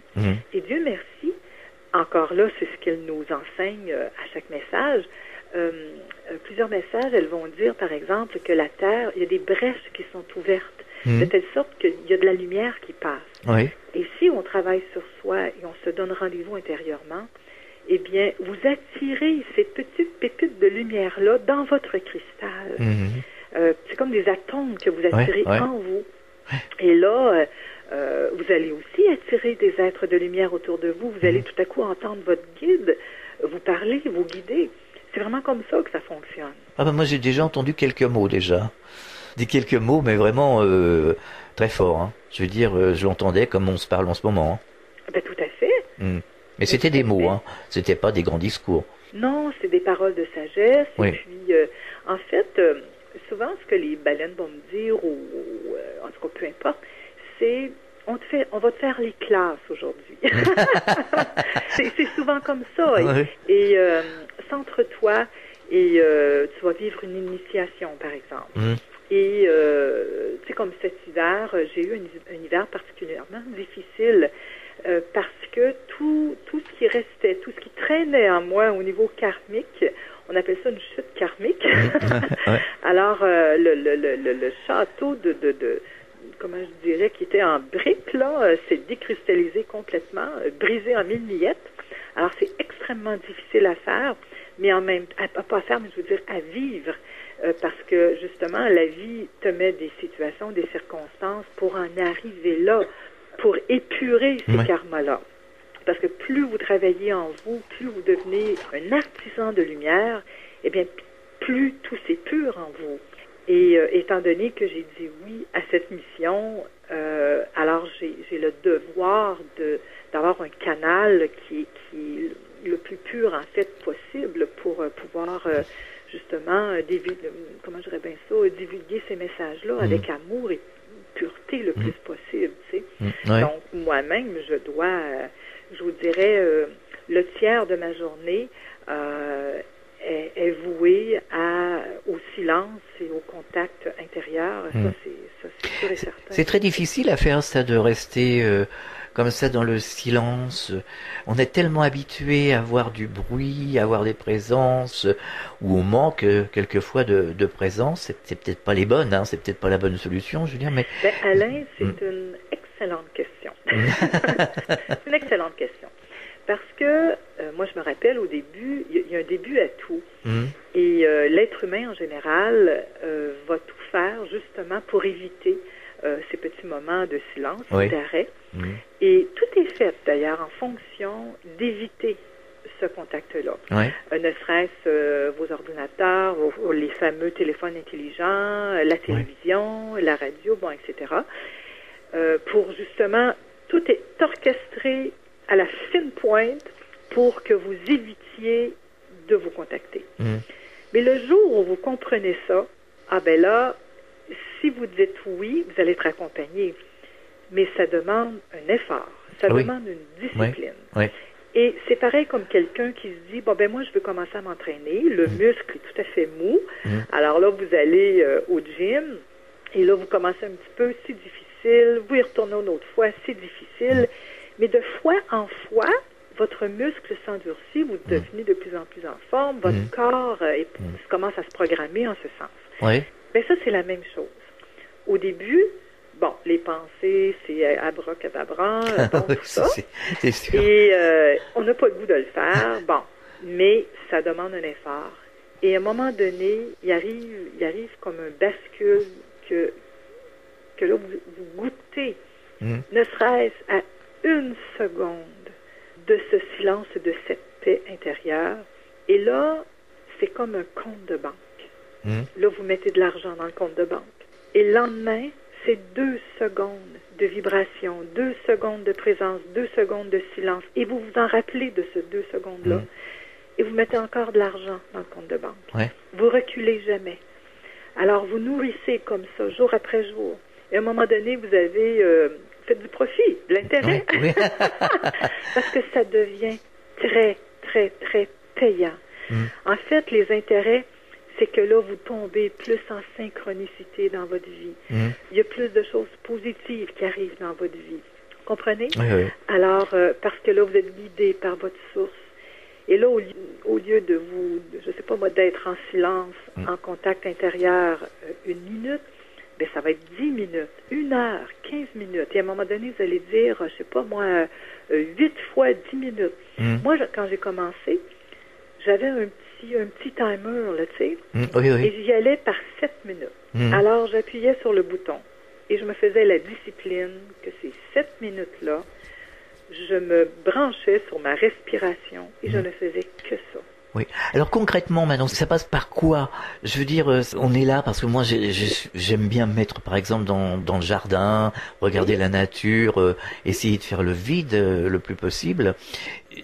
Et Dieu merci, encore là, c'est ce qu'elle nous enseigne à chaque message. Plusieurs messages, elles vont dire, par exemple, que la Terre, il y a des brèches qui sont ouvertes, de telle sorte qu'il y a de la lumière qui passe. Et si on travaille sur soi et on se donne rendez-vous intérieurement, eh bien, vous attirez ces petites pépites de lumière-là dans votre cristal. C'est comme des atomes que vous attirez en vous. Et là, vous allez aussi attirer des êtres de lumière autour de vous. Vous allez tout à coup entendre votre guide vous parler, vous guider. C'est vraiment comme ça que ça fonctionne. Ah ben moi j'ai déjà entendu quelques mots déjà. Des quelques mots, mais vraiment très forts. Hein. Je veux dire, je l'entendais comme on se parle en ce moment. Hein. Ben, tout à fait. Mais c'était des mots, hein. C'était pas des grands discours. Non, c'est des paroles de sagesse. Et puis, en fait, souvent ce que les baleines vont me dire, ou en tout cas peu importe, c'est on va te faire les classes aujourd'hui. c'est souvent comme ça. Et centre-toi et tu vas vivre une initiation, par exemple. Et tu sais, comme cet hiver, j'ai eu un hiver particulièrement difficile parce que tout ce qui restait, tout ce qui traînait en moi au niveau karmique, on appelle ça une chute karmique. Alors, le château de comment je dirais, qui était en briques, là, s'est décristallisé complètement, brisé en mille miettes. Alors, c'est extrêmement difficile à faire, mais en même temps, pas à faire, mais je veux dire à vivre, parce que, justement, la vie te met des situations, des circonstances pour en arriver là, pour épurer ces karmas-là. Parce que plus vous travaillez en vous, plus vous devenez un artisan de lumière, eh bien, plus tout s'épure en vous. Et étant donné que j'ai dit oui à cette mission, alors j'ai le devoir d'avoir un canal qui est le plus pur en fait possible pour pouvoir justement comment je dirais bien ça, divulguer ces messages-là avec amour et pureté le plus possible, tu sais. Donc moi-même, je dois, je vous dirais, le tiers de ma journée est voué au silence et au contact intérieur. Ça, c'est sûr et certain. C'est très difficile à faire ça, de rester comme ça dans le silence. On est tellement habitué à avoir du bruit, à avoir des présences, où on manque quelquefois de présence. C'est peut-être pas les bonnes, hein, c'est peut-être pas la bonne solution, je veux dire, mais... Ben, Alain, c'est une excellente question. C'est une excellente question. Parce que moi, je me rappelle au début, il y a un début à tout. Et l'être humain, en général, va tout faire justement pour éviter ces petits moments de silence, d'arrêt. Et tout est fait, d'ailleurs, en fonction d'éviter ce contact-là. Ne serait-ce vos ordinateurs, les fameux téléphones intelligents, la télévision, la radio, bon, etc. Pour justement, tout est orchestré à la fine pointe pour que vous évitiez de vous contacter. Mais le jour où vous comprenez ça, ah ben là, si vous dites oui, vous allez être accompagné. Mais ça demande un effort, ça demande une discipline. Et c'est pareil comme quelqu'un qui se dit, bon ben moi je veux commencer à m'entraîner, le muscle est tout à fait mou, alors là vous allez au gym, et là vous commencez un petit peu, c'est difficile, vous y retournez une autre fois, c'est difficile, mais de fois en fois, votre muscle s'endurcit, vous devenez de plus en plus en forme, votre corps commence à se programmer en ce sens. Ben ça c'est la même chose. Au début, bon, les pensées, c'est abracadabra, bon, tout ça. C'est sûr. Et on n'a pas le goût de le faire, bon, mais ça demande un effort. Et à un moment donné, il arrive comme un bascule que là, vous goûtez, ne serait-ce à une seconde de ce silence, de cette paix intérieure. Et là, c'est comme un compte de banque. Là, vous mettez de l'argent dans le compte de banque. Et le lendemain, c'est 2 secondes de vibration, 2 secondes de présence, 2 secondes de silence. Et vous vous en rappelez de ces 2 secondes-là. Et vous mettez encore de l'argent dans le compte de banque. Vous reculez jamais. Alors, vous nourrissez comme ça, jour après jour. Et à un moment donné, vous avez fait du profit, de l'intérêt. Parce que ça devient très, très, très payant. En fait, les intérêts, c'est que là, vous tombez plus en synchronicité dans votre vie. Il y a plus de choses positives qui arrivent dans votre vie. Comprenez? Alors, parce que là, vous êtes guidé par votre source. Et là, au lieu de vous, je sais pas moi, d'être en silence, en contact intérieur 1 minute, ben ça va être 10 minutes, 1 heure, 15 minutes. Et à un moment donné, vous allez dire, je sais pas moi, 8 fois 10 minutes. Moi, quand j'ai commencé, j'avais un petit timer, là, tu sais. Et j'y allais par 7 minutes. Alors, j'appuyais sur le bouton et je me faisais la discipline que ces 7 minutes-là, je me branchais sur ma respiration et je ne faisais que ça. Alors concrètement, maintenant, ça passe par quoi? Je veux dire, on est là parce que moi, j'aime bien me mettre, par exemple, dans le jardin, regarder la nature, essayer de faire le vide le plus possible.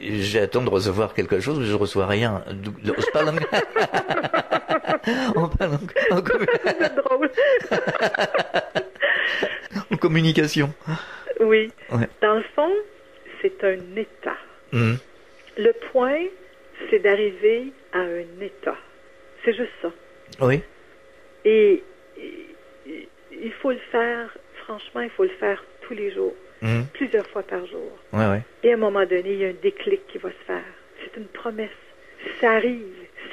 J'attends de recevoir quelque chose, mais je reçois rien. On parle C'est drôle. En communication. Oui. Dans le fond, c'est un état. Le point, c'est d'arriver à un état. C'est juste ça. Et il faut le faire, franchement, il faut le faire tous les jours. Plusieurs fois par jour. Et à un moment donné, il y a un déclic qui va se faire. C'est une promesse. Ça arrive.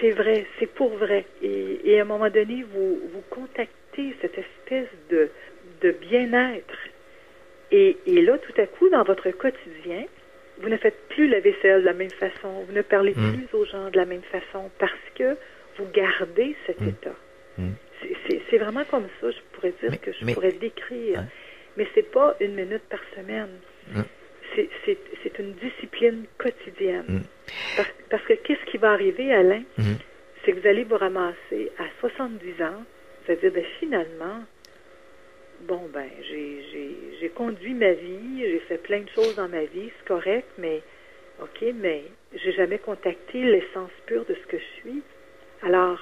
C'est vrai. C'est pour vrai. Et à un moment donné, vous contactez cette espèce de bien-être. Et là, tout à coup, dans votre quotidien, vous ne faites plus la vaisselle de la même façon. Vous ne parlez plus aux gens de la même façon parce que vous gardez cet état. C'est vraiment comme ça, je pourrais dire, que je pourrais décrire. Mais c'est pas 1 minute par semaine. C'est une discipline quotidienne. Parce que qu'est-ce qui va arriver, Alain? C'est que vous allez vous ramasser à 70 ans, vous allez dire, ben finalement, bon, ben, j'ai conduit ma vie, j'ai fait plein de choses dans ma vie, c'est correct, mais, OK, mais j'ai jamais contacté l'essence pure de ce que je suis. Alors,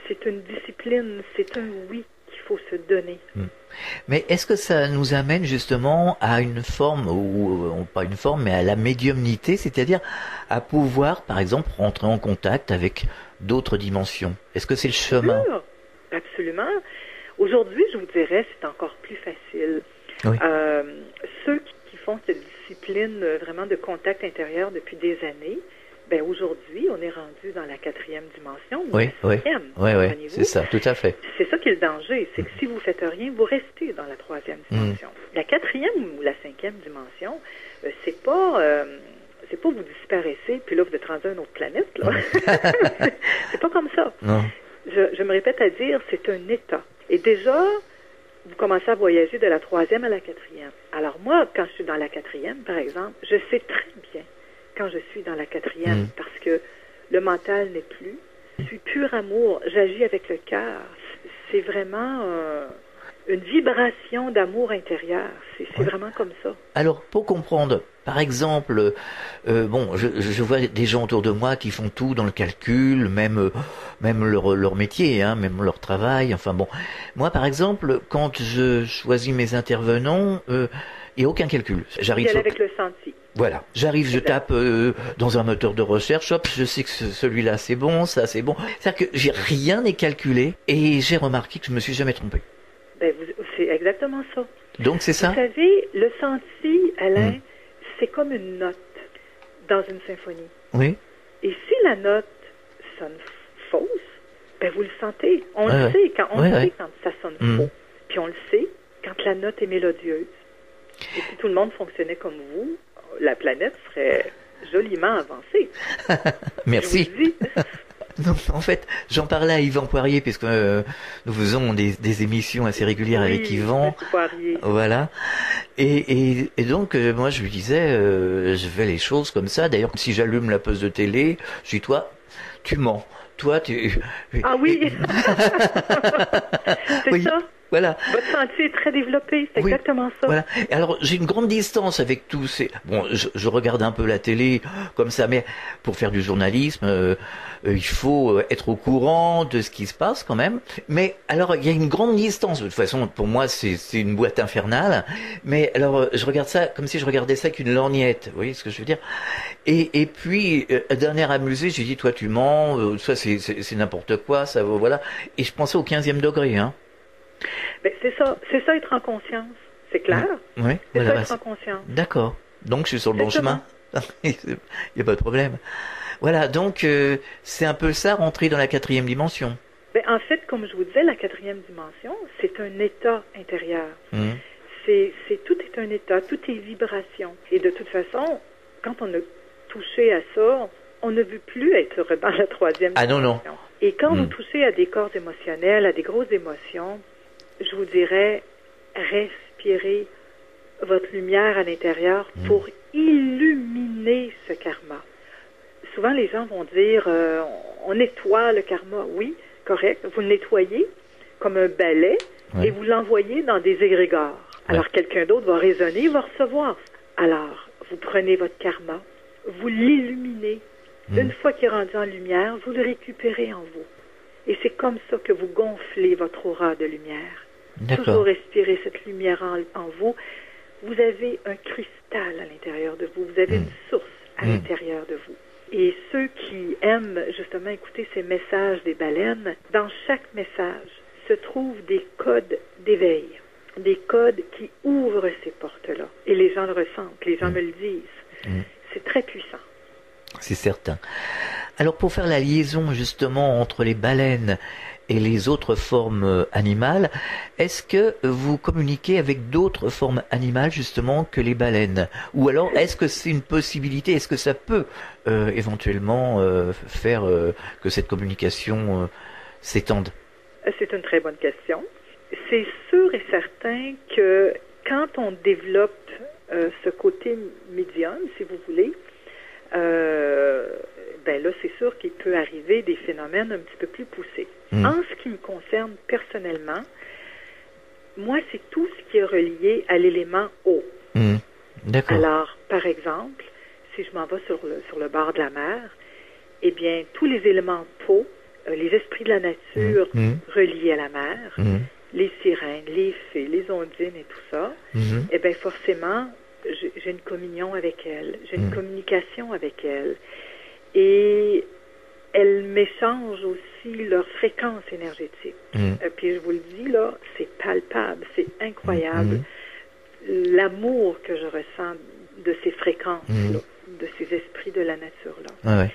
c'est une discipline, c'est un oui qu'il faut se donner. Mais est-ce que ça nous amène justement à une forme, ou pas une forme, mais à la médiumnité, c'est-à-dire à pouvoir, par exemple, rentrer en contact avec d'autres dimensions? Est-ce que c'est le chemin? Absolument. Aujourd'hui, je vous dirais, c'est encore plus facile. Ceux qui font cette discipline vraiment de contact intérieur depuis des années, ben aujourd'hui, on est rendu dans la 4e dimension. Oui, c'est ça, tout à fait. C'est ça qui est le danger, c'est que si vous faites rien, vous restez dans la 3e dimension. La 4e ou la 5e dimension, c'est pas c'est pas vous disparaissez, puis là, vous êtes rendu à une autre planète, là. C'est pas comme ça. Non. Je me répète à dire, c'est un état. Et déjà, vous commencez à voyager de la 3e à la 4e. Alors moi, quand je suis dans la 4e, par exemple, je sais très bien quand je suis dans la 4e, parce que le mental n'est plus. Je suis pur amour, j'agis avec le cœur. C'est vraiment une vibration d'amour intérieur. C'est vraiment comme ça. Alors, pour comprendre, par exemple, je vois des gens autour de moi qui font tout dans le calcul, même leur métier, hein, même leur travail. Enfin bon, moi, par exemple, quand je choisis mes intervenants, il n'y a aucun calcul. J'arrive avec le senti. Voilà, j'arrive, je tape dans un moteur de recherche, hop, je sais que celui-là c'est bon, ça c'est bon. C'est-à-dire que rien n'est calculé et j'ai remarqué que je me suis jamais trompé. Ben, c'est exactement ça. Donc c'est ça? Vous savez, le senti, Alain, c'est comme une note dans une symphonie. Oui. Et si la note sonne fausse, ben vous le sentez. On le sait quand quand ça sonne faux. Puis on le sait quand la note est mélodieuse. Et si tout le monde fonctionnait comme vous, la planète serait joliment avancée. Merci. Je vous le dis. Non, en fait, j'en parlais à Yvan Poirier, puisque nous faisons des émissions assez régulières avec Yvan. Poirier. Voilà. Et donc, moi, je lui disais, je fais les choses comme ça. D'ailleurs, si j'allume la pause de télé, je dis, toi, tu mens. Toi, tu... Ah oui. C'est oui. ça. Voilà. Votre senti est très développé, c'est exactement ça. Voilà. Et alors, j'ai une grande distance avec tous ces... Bon, je regarde un peu la télé comme ça, mais pour faire du journalisme, il faut être au courant de ce qui se passe quand même. Mais alors, il y a une grande distance. De toute façon, pour moi, c'est une boîte infernale. Mais alors, je regarde ça comme si je regardais ça qu'une lorgnette. Vous voyez ce que je veux dire? Et puis, d'un air amusé, j'ai dit, toi, tu mens, ça, c'est n'importe quoi, ça, voilà. Et je pensais au 15e degré, hein. Ben, c'est ça être en conscience, c'est clair. Oui, c'est voilà, ça être en conscience. D'accord. Donc je suis sur le bon chemin. Il n'y a pas de problème. Voilà, donc c'est un peu ça, rentrer dans la 4e dimension. Ben, en fait, comme je vous disais, la 4e dimension, c'est un état intérieur. Tout est un état, tout est vibration. Et de toute façon, quand on a touché à ça, on ne veut plus être dans la 3e dimension. Ah non. Et quand vous touchez à des corps émotionnels, à des grosses émotions, je vous dirais, respirez votre lumière à l'intérieur pour illuminer ce karma. Souvent, les gens vont dire, on nettoie le karma. Oui, correct. Vous le nettoyez comme un balai et vous l'envoyez dans des égrégores. Alors, quelqu'un d'autre va résonner, va recevoir. Alors, vous prenez votre karma, vous l'illuminez. Une fois qu'il est rendu en lumière, vous le récupérez en vous. Et c'est comme ça que vous gonflez votre aura de lumière. Toujours respirer cette lumière en vous. Vous avez un cristal à l'intérieur de vous. Vous avez une source à l'intérieur de vous. Et ceux qui aiment justement écouter ces messages des baleines, dans chaque message se trouvent des codes d'éveil. Des codes qui ouvrent ces portes-là. Et les gens le ressentent. Les gens me le disent. C'est très puissant. C'est certain. Alors pour faire la liaison justement entre les baleines et les autres formes animales, est-ce que vous communiquez avec d'autres formes animales justement que les baleines? Ou alors est-ce que c'est une possibilité? Est-ce que ça peut éventuellement faire que cette communication s'étende? C'est une très bonne question. C'est sûr et certain que quand on développe ce côté médium, si vous voulez, ben là, c'est sûr qu'il peut arriver des phénomènes un petit peu plus poussés. En ce qui me concerne personnellement, moi, c'est tout ce qui est relié à l'élément eau. D'accord. Alors, par exemple, si je m'en vais sur le bord de la mer, eh bien, tous les éléments peau, les esprits de la nature reliés à la mer, les sirènes, les fées, les ondines et tout ça, eh bien, forcément, j'ai une communion avec elles, j'ai une communication avec elles. Et elles m'échangent aussi leur fréquence énergétique. Puis je vous le dis, là, c'est palpable, c'est incroyable. L'amour que je ressens de ces fréquences-là, de ces esprits de la nature-là.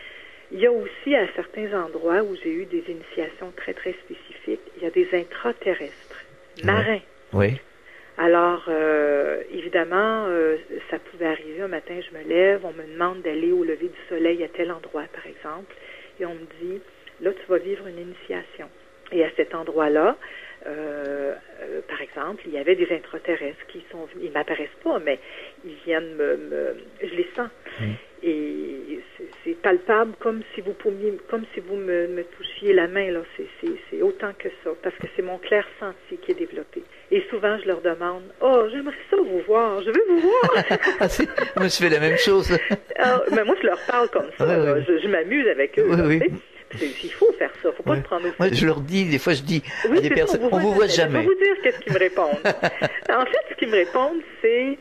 Il y a aussi, à certains endroits où j'ai eu des initiations très, très spécifiques, il y a des intraterrestres, marins. Alors, évidemment, ça pouvait arriver un matin, je me lève, on me demande d'aller au lever du soleil à tel endroit, par exemple, et on me dit, là, tu vas vivre une initiation. Et à cet endroit-là, par exemple, il y avait des intraterrestres qui sont venus, ils m'apparaissent pas, mais ils viennent je les sens. Et c'est palpable, comme si vous me touchiez la main, là. C'est autant que ça, parce que c'est mon clair senti qui est développé. Et souvent, je leur demande, oh, j'aimerais ça vous voir, je veux vous voir. Moi, je fais la même chose. Mais moi, je leur parle comme ça, oui. Je m'amuse avec eux. Oui, là, il faut faire ça, faut pas le prendre au Moi, je leur dis, des fois, je dis à des personnes, on vous voit jamais. Je vais vous dire qu'est-ce qu'ils me répondent. En fait, ce qu'ils me répondent, c'est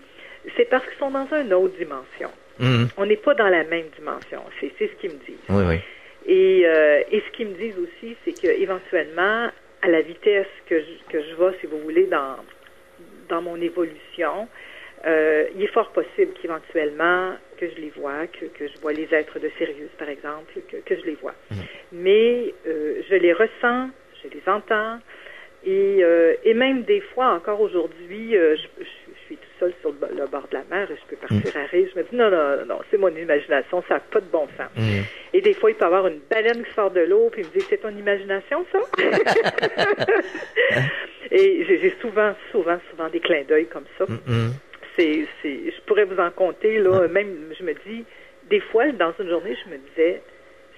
parce qu'ils sont dans une autre dimension. On n'est pas dans la même dimension. C'est ce qu'ils me disent. Oui. Et ce qu'ils me disent aussi, c'est qu'éventuellement, à la vitesse que je vais, si vous voulez, dans mon évolution, il est fort possible qu'éventuellement, que je les vois, que je vois les êtres de Sirius, par exemple, que je les vois. Mais je les ressens, je les entends, et même des fois, encore aujourd'hui, je suis tout seul sur le bord de la mer et je peux partir à rire. Je me dis, non, c'est mon imagination, ça n'a pas de bon sens. Et des fois, il peut y avoir une baleine qui sort de l'eau, puis il me dit, c'est ton imagination, ça? Et j'ai souvent des clins d'œil comme ça. Je pourrais vous en compter, là, même, je me dis, des fois, dans une journée, je me disais,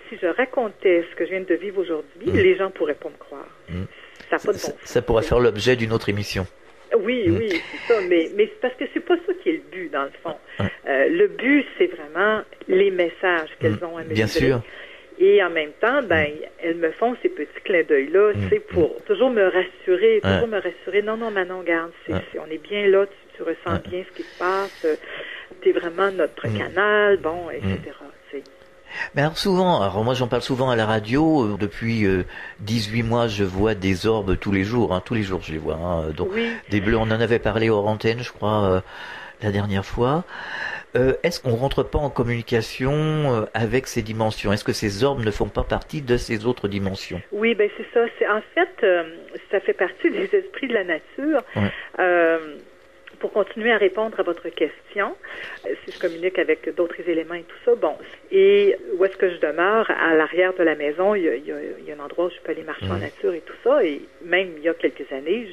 si je racontais ce que je viens de vivre aujourd'hui, les gens pourraient pas me croire. Ça n'a pas de bon sens. Ça pourrait faire l'objet d'une autre émission. Oui, c'est ça, mais c'est parce que c'est pas ça qui est le but, dans le fond. Le but, c'est vraiment les messages qu'elles ont à me Bien livrer. sûr. Et en même temps, elles me font ces petits clins d'œil-là, c'est pour toujours me rassurer, non, Manon, regarde, on est bien là, tu ressens bien ce qui se passe, t'es vraiment notre canal, bon, etc. Mais alors souvent, moi j'en parle souvent à la radio, depuis 18 mois je vois des orbes tous les jours je les vois, donc des bleus, on en avait parlé hors antenne je crois la dernière fois. Est-ce qu'on rentre pas en communication avec ces dimensions? Est-ce que ces orbes ne font pas partie de ces autres dimensions? Oui, ben c'est ça, en fait, ça fait partie des esprits de la nature. Pour continuer à répondre à votre question, si je communique avec d'autres éléments et tout ça, bon, et où est-ce que je demeure? À l'arrière de la maison, il y a un endroit où je peux aller marcher en nature et tout ça, et même il y a quelques années,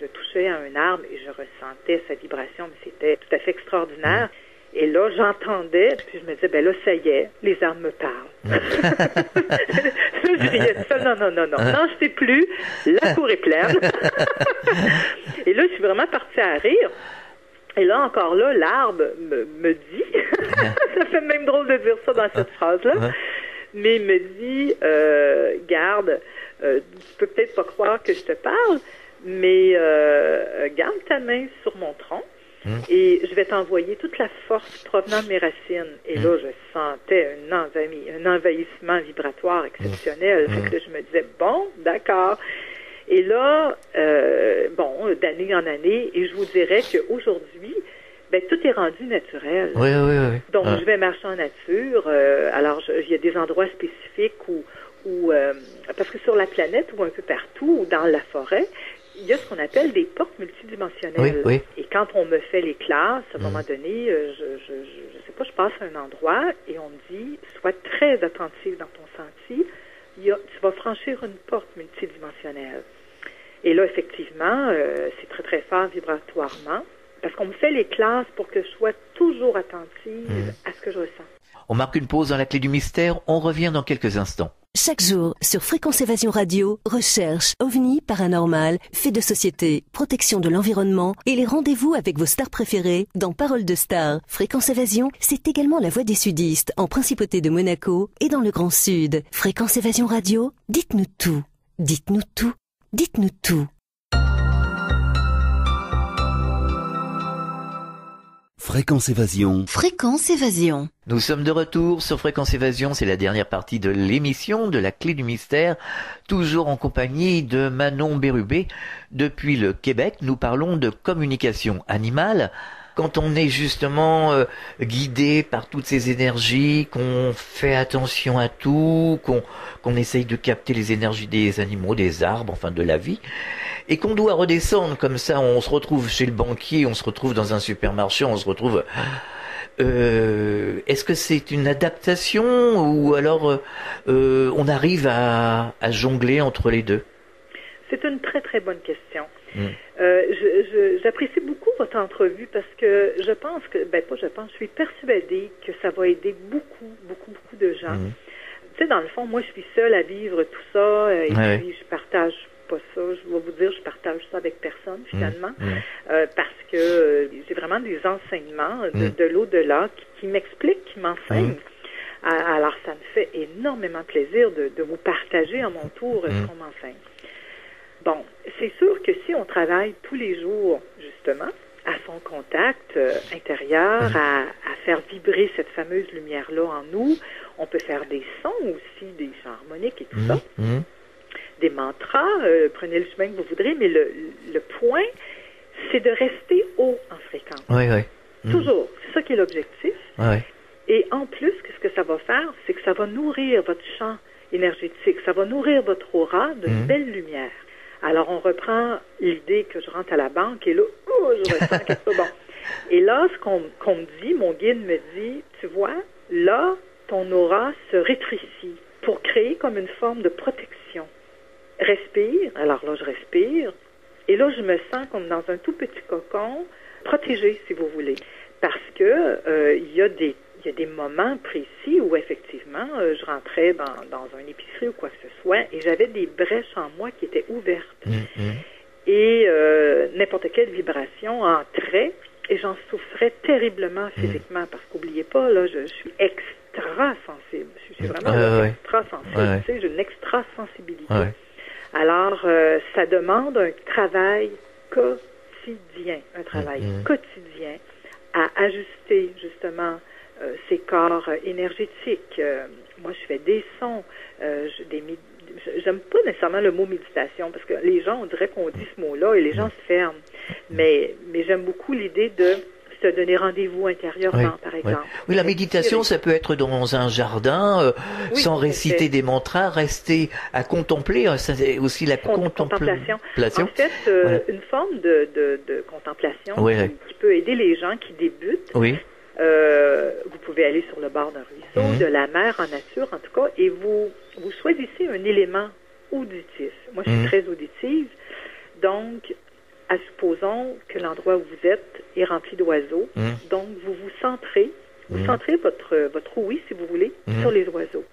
je touchais à un arbre et je ressentais sa vibration, mais c'était tout à fait extraordinaire. Et là, j'entendais, puis je me disais, ben là, ça y est, les arbres me parlent. Là, je riais de ça, non, je sais plus, la cour est pleine. Et là, je suis vraiment partie à rire. Et là, encore là, l'arbre me dit, ça fait même drôle de dire ça dans cette phrase-là, mais il me dit, garde, tu peux peut-être pas croire que je te parle, mais garde ta main sur mon tronc. Et je vais t'envoyer toute la force provenant de mes racines. Et là, je sentais un envahissement vibratoire exceptionnel. Fait que je me disais, bon, d'accord. Et là, d'année en année, et je vous dirais qu'aujourd'hui, tout est rendu naturel. Oui. Donc, je vais marcher en nature. Alors, il y a des endroits spécifiques où parce que sur la planète ou un peu partout, ou dans la forêt, il y a ce qu'on appelle des portes multidimensionnelles. Oui. Et quand on me fait les classes, à un moment donné, je sais pas, je passe à un endroit et on me dit, sois très attentif dans ton senti, tu vas franchir une porte multidimensionnelle. Et là, effectivement, c'est très, très fort vibratoirement, parce qu'on me fait les classes pour que je sois toujours attentive à ce que je ressens. On marque une pause dans la clé du mystère, on revient dans quelques instants. Chaque jour, sur Fréquence Évasion Radio, recherche, ovni, paranormal, faits de société, protection de l'environnement et les rendez-vous avec vos stars préférées dans Paroles de Stars. Fréquence Évasion, c'est également la voix des sudistes en Principauté de Monaco et dans le Grand Sud. Fréquence Évasion Radio, dites-nous tout. Dites-nous tout. Dites-nous tout. Fréquence Évasion. Fréquence Évasion. Nous sommes de retour sur Fréquence Évasion, c'est la dernière partie de l'émission de la Clé du Mystère, toujours en compagnie de Manon Bérubé. Depuis le Québec, nous parlons de communication animale. Quand on est justement guidé par toutes ces énergies, qu'on fait attention à tout, qu'on essaye de capter les énergies des animaux, des arbres, enfin de la vie, et qu'on doit redescendre comme ça, on se retrouve chez le banquier, on se retrouve dans un supermarché, on se retrouve... est-ce que c'est une adaptation ou alors on arrive à jongler entre les deux? C'est une très très bonne question. J'apprécie beaucoup votre entrevue parce que je pense que, je suis persuadée que ça va aider beaucoup de gens. Tu sais, dans le fond, moi, je suis seule à vivre tout ça et puis je partage pas ça. Je vais vous dire, je partage ça avec personne, finalement, parce que j'ai vraiment des enseignements de l'au-delà qui m'expliquent, qui m'enseignent. Alors, ça me fait énormément plaisir de vous partager à mon tour ce qu'on m'enseigne. Bon, c'est sûr que si on travaille tous les jours, justement, à son contact intérieur, à faire vibrer cette fameuse lumière-là en nous, on peut faire des sons aussi, des chants harmoniques et tout ça, des mantras, prenez le chemin que vous voudrez, mais le point, c'est de rester haut en fréquence. Toujours, c'est ça qui est l'objectif. Et en plus, ce que ça va faire, c'est que ça va nourrir votre champ énergétique, ça va nourrir votre aura de belle lumière. Alors, on reprend l'idée que je rentre à la banque et là, je ressens quelque chose. Bon. Et là, ce qu'on me dit, mon guide me dit, tu vois, là, ton aura se rétrécit pour créer comme une forme de protection. Respire. Alors là, je respire. Et là, je me sens comme dans un tout petit cocon, protégé, si vous voulez. Parce que il y a des moments précis où, effectivement, je rentrais dans une épicerie ou quoi que ce soit et j'avais des brèches en moi qui étaient ouvertes. Et n'importe quelle vibration entrait et j'en souffrais terriblement physiquement parce qu'oubliez pas, là, je suis extra sensible. Je suis vraiment extra sensible. Tu sais, j'ai une extra sensibilité. Alors, ça demande un travail quotidien, quotidien à ajuster, justement, ces corps énergétiques. Moi, je fais des sons, j'aime pas nécessairement le mot méditation, parce que les gens, on dirait qu'on dit ce mot-là et les gens se ferment. Mais j'aime beaucoup l'idée de se donner rendez-vous intérieurement, par exemple. Oui, la méditation, ça peut être dans un jardin, sans réciter des mantras, rester à contempler, c'est aussi la contemplation. En fait, une forme de contemplation qui peut aider les gens qui débutent. Vous pouvez aller sur le bord d'un ruisseau, de la mer, en nature en tout cas, et vous choisissez un élément auditif. Moi, je suis très auditive, donc, supposons que l'endroit où vous êtes est rempli d'oiseaux, donc vous vous centrez votre ouïe, si vous voulez, sur les oiseaux,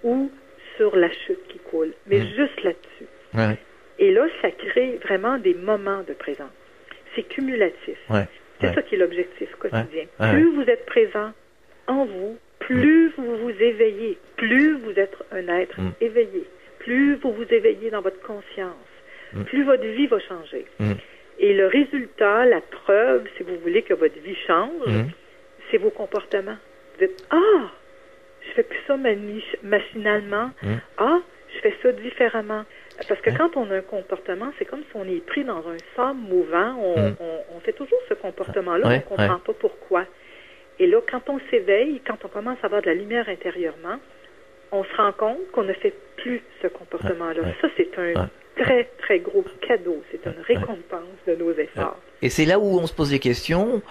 ou sur la chute qui coule, mais juste là-dessus. Et là, ça crée vraiment des moments de présence. C'est cumulatif. C'est ça qui est l'objectif quotidien. Plus vous êtes présent en vous, plus vous vous éveillez, plus vous êtes un être éveillé, plus vous vous éveillez dans votre conscience, plus votre vie va changer. Et le résultat, la preuve, si vous voulez que votre vie change, c'est vos comportements. Vous dites, je fais plus ça machinalement. Je fais ça différemment. Parce que quand on a un comportement, c'est comme si on est pris dans un sable mouvant. On fait toujours ce comportement-là, on ne comprend pas pourquoi. Et là, quand on s'éveille, quand on commence à avoir de la lumière intérieurement, on se rend compte qu'on ne fait plus ce comportement-là. Ça, c'est un très, très gros cadeau. C'est une récompense de nos efforts. Et c'est là où on se pose des questions,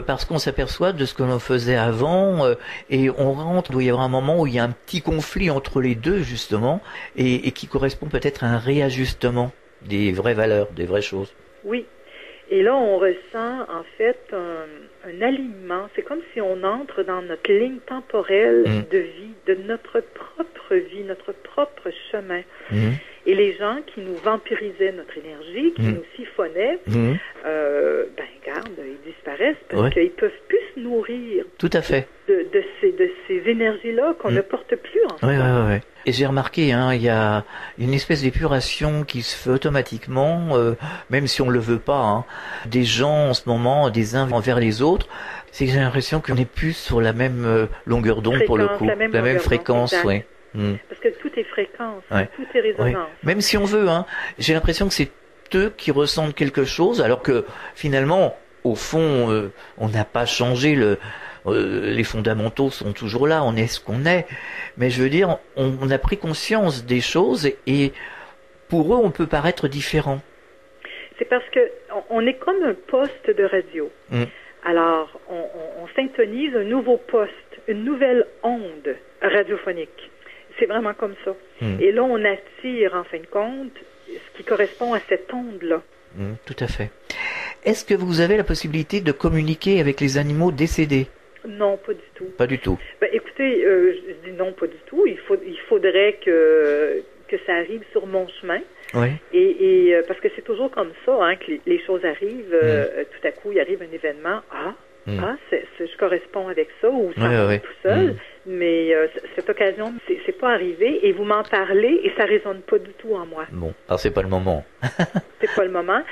parce qu'on s'aperçoit de ce que l'on faisait avant, et on rentre, il doit y avoir un moment où il y a un petit conflit entre les deux, justement, et qui correspond peut-être à un réajustement des vraies valeurs, des vraies choses. Oui. Et là, on ressent, en fait, un alignement. C'est comme si on entre dans notre ligne temporelle de vie, de notre propre vie, notre propre chemin. Et les gens qui nous vampirisaient notre énergie, qui nous siphonnaient, regarde, ils disparaissent parce qu'ils peuvent plus se nourrir. Tout à fait. De ces énergies-là qu'on ne porte plus en soi. Et j'ai remarqué, il y a une espèce d'épuration qui se fait automatiquement, même si on le veut pas, des gens en ce moment, des uns envers les autres. C'est que j'ai l'impression qu'on n'est plus sur la même longueur d'onde pour le coup, la même fréquence, Parce que tout est fréquence, tout est résonance. Même si on veut, j'ai l'impression que c'est eux qui ressentent quelque chose, alors que finalement, au fond, on n'a pas changé les fondamentaux sont toujours là, on est ce qu'on est. Mais je veux dire, on a pris conscience des choses et pour eux, on peut paraître différent. C'est parce que on est comme un poste de radio. Alors, on syntonise un nouveau poste, une nouvelle onde radiophonique. C'est vraiment comme ça. Et là, on attire, en fin de compte, ce qui correspond à cette onde-là. Tout à fait. Est-ce que vous avez la possibilité de communiquer avec les animaux décédés? Non, pas du tout. Pas du tout. Ben, écoutez, je dis non, pas du tout. Il faudrait que ça arrive sur mon chemin. Oui. Et parce que c'est toujours comme ça, hein, que les choses arrivent. Tout à coup, il arrive un événement. Je corresponds avec ça, ou ça tout seul. Mais cette occasion, c'est pas arrivé. Et vous m'en parlez et ça résonne pas du tout en moi. Bon, alors c'est pas le moment. C'est pas le moment.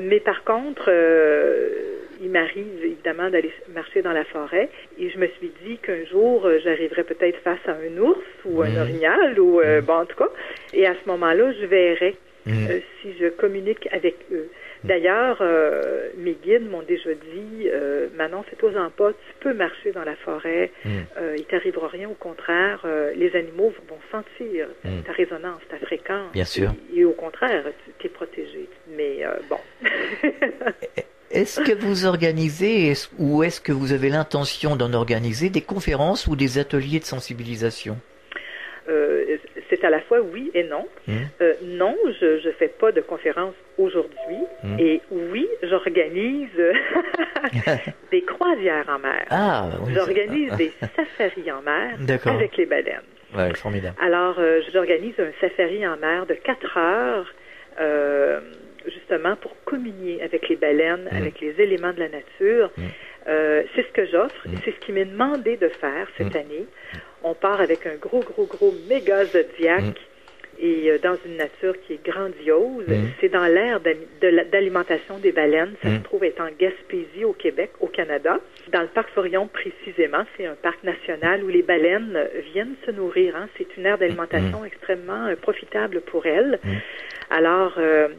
Mais par contre, il m'arrive évidemment d'aller marcher dans la forêt et je me suis dit qu'un jour j'arriverais peut-être face à un ours ou un orignal ou en tout cas, et à ce moment-là je verrai si je communique avec eux. D'ailleurs, mes guides m'ont déjà dit Manon, fais-toi-en pas, tu peux marcher dans la forêt, il t'arrivera rien, au contraire, les animaux vont sentir ta résonance, ta fréquence. Bien sûr. Et au contraire, tu es protégé. Mais bon. Est-ce que vous organisez ou est-ce que vous avez l'intention d'en organiser des conférences ou des ateliers de sensibilisation? C'est à la fois oui et non. Non, je ne fais pas de conférences aujourd'hui. Et oui, j'organise des croisières en mer. J'organise des safaris en mer avec les baleines. Ouais, formidable. Alors, j'organise un safari en mer de 4 heures justement pour communier avec les baleines, avec les éléments de la nature. C'est ce que j'offre, c'est ce qui m'est demandé de faire cette année. On part avec un gros méga zodiaque et dans une nature qui est grandiose. C'est dans l'aire d'alimentation des baleines. Ça se trouve être en Gaspésie, au Québec, au Canada. Dans le parc Forillon, précisément, c'est un parc national où les baleines viennent se nourrir. Hein. C'est une aire d'alimentation extrêmement profitable pour elles. Alors,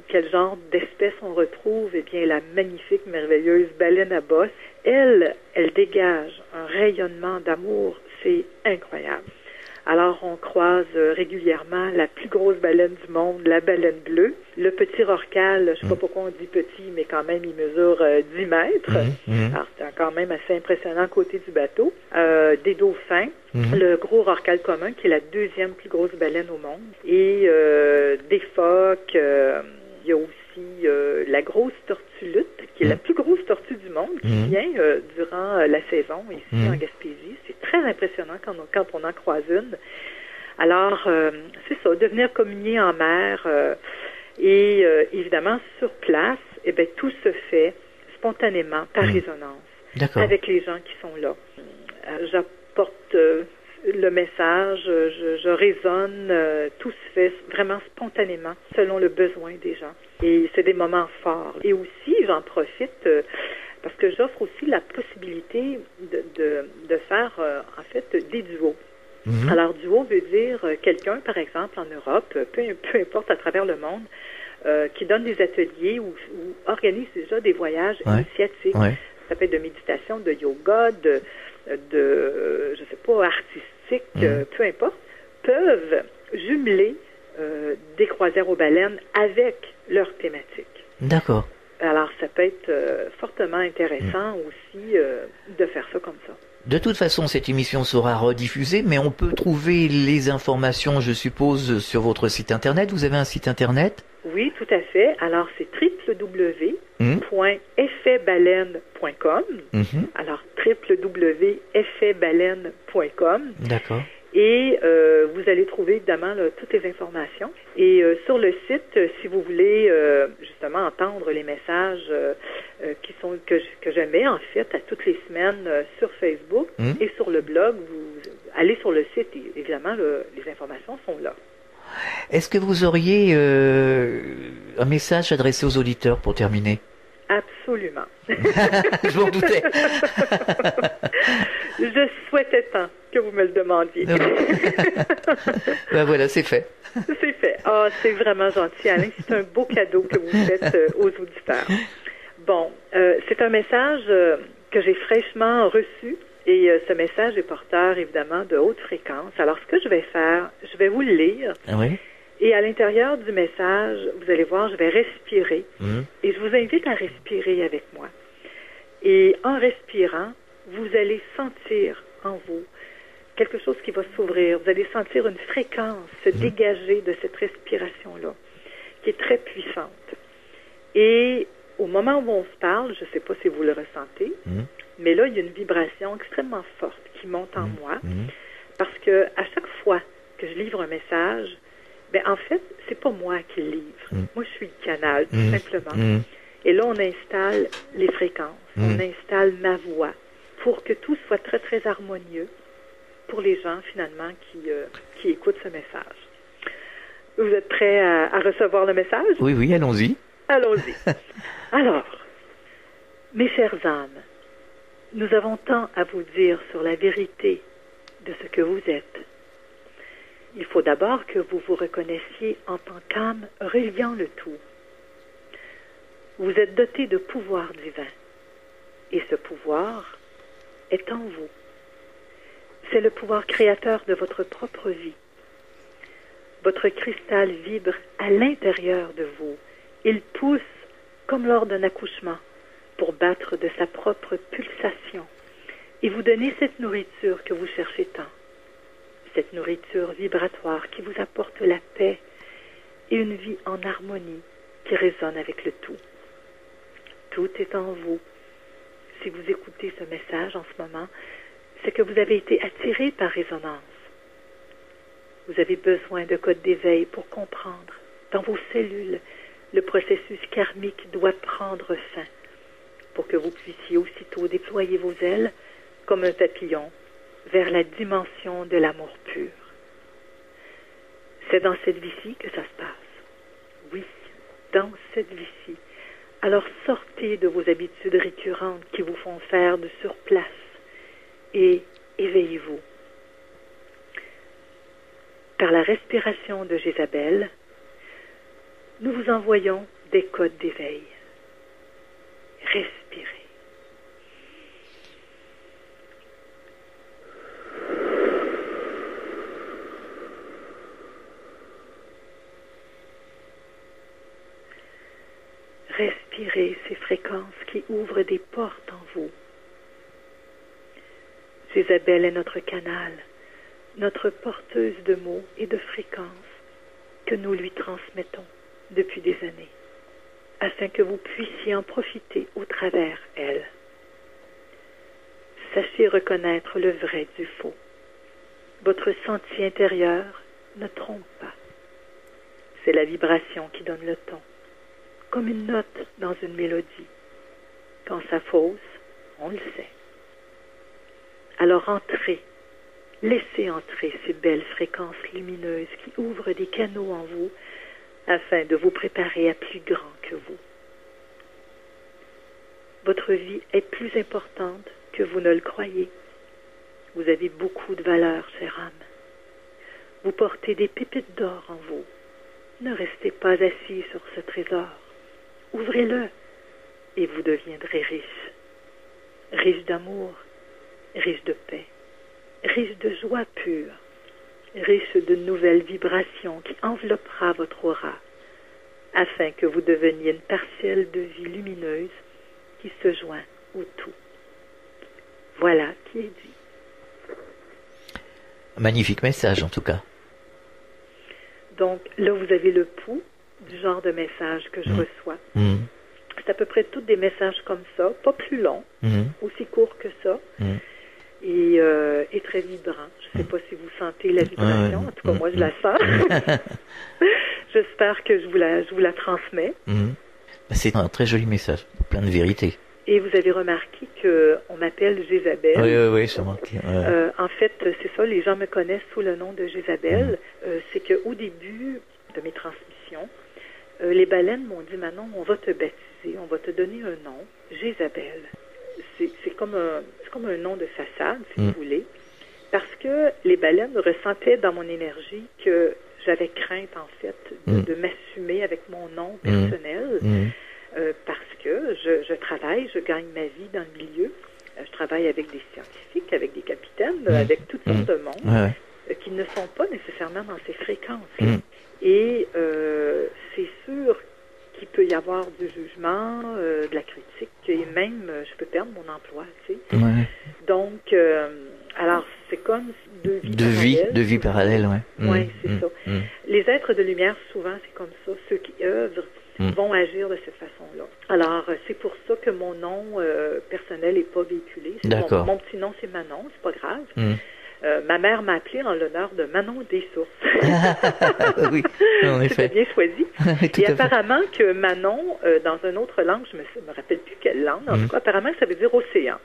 quel genre d'espèce on retrouve? Eh bien, la magnifique, merveilleuse baleine à bosse. Elle dégage un rayonnement d'amour. C'est incroyable. Alors, on croise régulièrement la plus grosse baleine du monde, la baleine bleue. Le petit rorqual, je ne sais pas pourquoi on dit petit, mais quand même, il mesure 10 mètres. Alors, c'est quand même assez impressionnant à côté du bateau. Des dauphins, le gros rorqual commun, qui est la 2e plus grosse baleine au monde. Et des phoques, il y a aussi la grosse tortue lutte, qui est la plus grosse tortue du monde, qui vient durant la saison ici en Gaspésie. C'est très impressionnant quand on en croise une. Alors, c'est ça, de venir communier en mer et évidemment sur place, eh bien, tout se fait spontanément, par résonance, avec les gens qui sont là. J'apporte le message, je résonne, tout se fait vraiment spontanément, selon le besoin des gens. Et c'est des moments forts. Et aussi, j'en profite parce que j'offre aussi la possibilité de faire, en fait, des duos. Alors, duo veut dire quelqu'un, par exemple, en Europe, peu importe à travers le monde, qui donne des ateliers ou organise déjà des voyages initiatiques. Ça peut être de méditation, de yoga, de je sais pas, artistique, peu importe, peuvent jumeler des croisières aux baleines avec leur thématique. D'accord. Alors, ça peut être fortement intéressant aussi de faire ça comme ça. De toute façon, cette émission sera rediffusée, mais on peut trouver les informations, je suppose, sur votre site Internet. Vous avez un site Internet? Oui, tout à fait. Alors, c'est www.effetbaleine.com. Alors, www.effetbaleine.com. D'accord. Et vous allez trouver évidemment là, toutes les informations. Et sur le site, si vous voulez justement entendre les messages qui sont que je mets en fait à toutes les semaines sur Facebook et sur le blog, vous allez sur le site et évidemment les informations sont là. Est-ce que vous auriez un message adressé aux auditeurs pour terminer? Absolument. Je m'en doutais. Je souhaitais tant que vous me le demandiez. Ben voilà, c'est fait. C'est fait. Ah, c'est vraiment gentil, Alain. C'est un beau cadeau que vous faites aux auditeurs. Bon, c'est un message que j'ai fraîchement reçu et ce message est porteur, évidemment, de haute fréquence. Alors, ce que je vais faire, je vais vous le lire. Oui. Et à l'intérieur du message, vous allez voir, je vais respirer. Et je vous invite à respirer avec moi. Et en respirant, vous allez sentir en vous quelque chose qui va s'ouvrir. Vous allez sentir une fréquence se dégager de cette respiration-là, qui est très puissante. Et au moment où on se parle, je ne sais pas si vous le ressentez, mais là, il y a une vibration extrêmement forte qui monte en moi, parce que à chaque fois que je livre un message, ben en fait, c'est pas moi qui le livre. Moi, je suis le canal, tout simplement. Et là, on installe les fréquences, on installe ma voix pour que tout soit très, très harmonieux pour les gens, finalement, qui écoutent ce message. Vous êtes prêts à recevoir le message? Oui, oui, allons-y. Allons-y. Alors, mes chères âmes, nous avons tant à vous dire sur la vérité de ce que vous êtes. Il faut d'abord que vous vous reconnaissiez en tant qu'âme reliant le tout. Vous êtes doté de pouvoir divin, et ce pouvoir est en vous. C'est le pouvoir créateur de votre propre vie. Votre cristal vibre à l'intérieur de vous. Il pousse comme lors d'un accouchement pour battre de sa propre pulsation et vous donner cette nourriture que vous cherchez tant. Cette nourriture vibratoire qui vous apporte la paix et une vie en harmonie qui résonne avec le tout. Tout est en vous. Si vous écoutez ce message en ce moment, c'est que vous avez été attiré par résonance. Vous avez besoin de codes d'éveil pour comprendre, dans vos cellules, le processus karmique doit prendre fin pour que vous puissiez aussitôt déployer vos ailes comme un papillon vers la dimension de l'amour pur. C'est dans cette vie-ci que ça se passe. Oui, dans cette vie-ci. Alors sortez de vos habitudes récurrentes qui vous font faire de surplace et éveillez-vous. Par la respiration de Jézabel, nous vous envoyons des codes d'éveil. Respirez. Respirez ces fréquences qui ouvrent des portes en vous. Jézabel est notre canal, notre porteuse de mots et de fréquences que nous lui transmettons depuis des années, afin que vous puissiez en profiter au travers elle. Sachez reconnaître le vrai du faux. Votre sentier intérieur ne trompe pas. C'est la vibration qui donne le ton, comme une note dans une mélodie. Quand ça fausse, on le sait. Alors entrez, laissez entrer ces belles fréquences lumineuses qui ouvrent des canaux en vous afin de vous préparer à plus grand que vous. Votre vie est plus importante que vous ne le croyez. Vous avez beaucoup de valeur, chère âme. Vous portez des pépites d'or en vous. Ne restez pas assis sur ce trésor. Ouvrez-le et vous deviendrez riche. Riche d'amour, riche de paix, riche de joie pure, riche de nouvelles vibrations qui enveloppera votre aura, afin que vous deveniez une parcelle de vie lumineuse qui se joint au tout. Voilà qui est dit. Magnifique message en tout cas. Donc là, vous avez le pouls du genre de message que je reçois. C'est à peu près tous des messages comme ça, pas plus longs, aussi courts que ça, et très vibrants. Je ne sais pas si vous sentez la vibration, en tout cas moi je la sens. J'espère que je vous la transmets. C'est un très joli message, plein de vérité. Et vous avez remarqué qu'on m'appelle Jézabel. Oui, c'est marqué. En fait, c'est ça, les gens me connaissent sous le nom de Jézabel. C'est qu'au début de mes transmissions, les baleines m'ont dit, Manon, on va te baptiser, on va te donner un nom, Jézabel. C'est comme un nom de façade, si vous voulez, parce que les baleines ressentaient dans mon énergie que j'avais crainte, en fait, de m'assumer avec mon nom personnel, parce que je travaille, je gagne ma vie dans le milieu. Je travaille avec des scientifiques, avec des capitaines, avec toutes sortes de monde qui ne sont pas nécessairement dans ces fréquences. Et y avoir du jugement, de la critique, et même, je peux perdre mon emploi, tu sais. Ouais. Donc, alors, c'est comme deux vies parallèles, ouais. Oui, c'est ça. Les êtres de lumière, souvent, c'est comme ça. Ceux qui œuvrent vont agir de cette façon-là. Alors, c'est pour ça que mon nom personnel n'est pas véhiculé. D'accord. Mon petit nom, c'est Manon, c'est pas grave. Ma mère m'a appelé en l'honneur de Manon des Sources. Oui, en effet. C'était bien choisi. Tout et à apparemment que Manon, dans une autre langue, je me rappelle plus quelle langue, en tout cas, apparemment ça veut dire océan.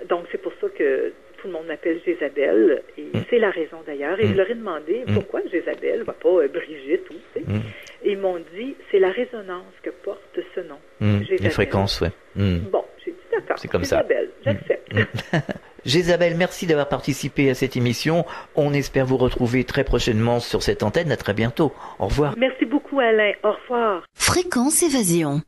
Donc c'est pour ça que tout le monde m'appelle Jézabel, et c'est la raison d'ailleurs. Et je leur ai demandé pourquoi Jézabel, pas Brigitte ou tu sais. Et ils m'ont dit, c'est la résonance que porte ce nom. Les fréquences, ouais. Bon, j'ai dit d'accord. C'est comme Jézabel, j'accepte. Jézabel, merci d'avoir participé à cette émission. On espère vous retrouver très prochainement sur cette antenne. À très bientôt. Au revoir. Merci beaucoup Alain. Au revoir. Fréquence Évasion.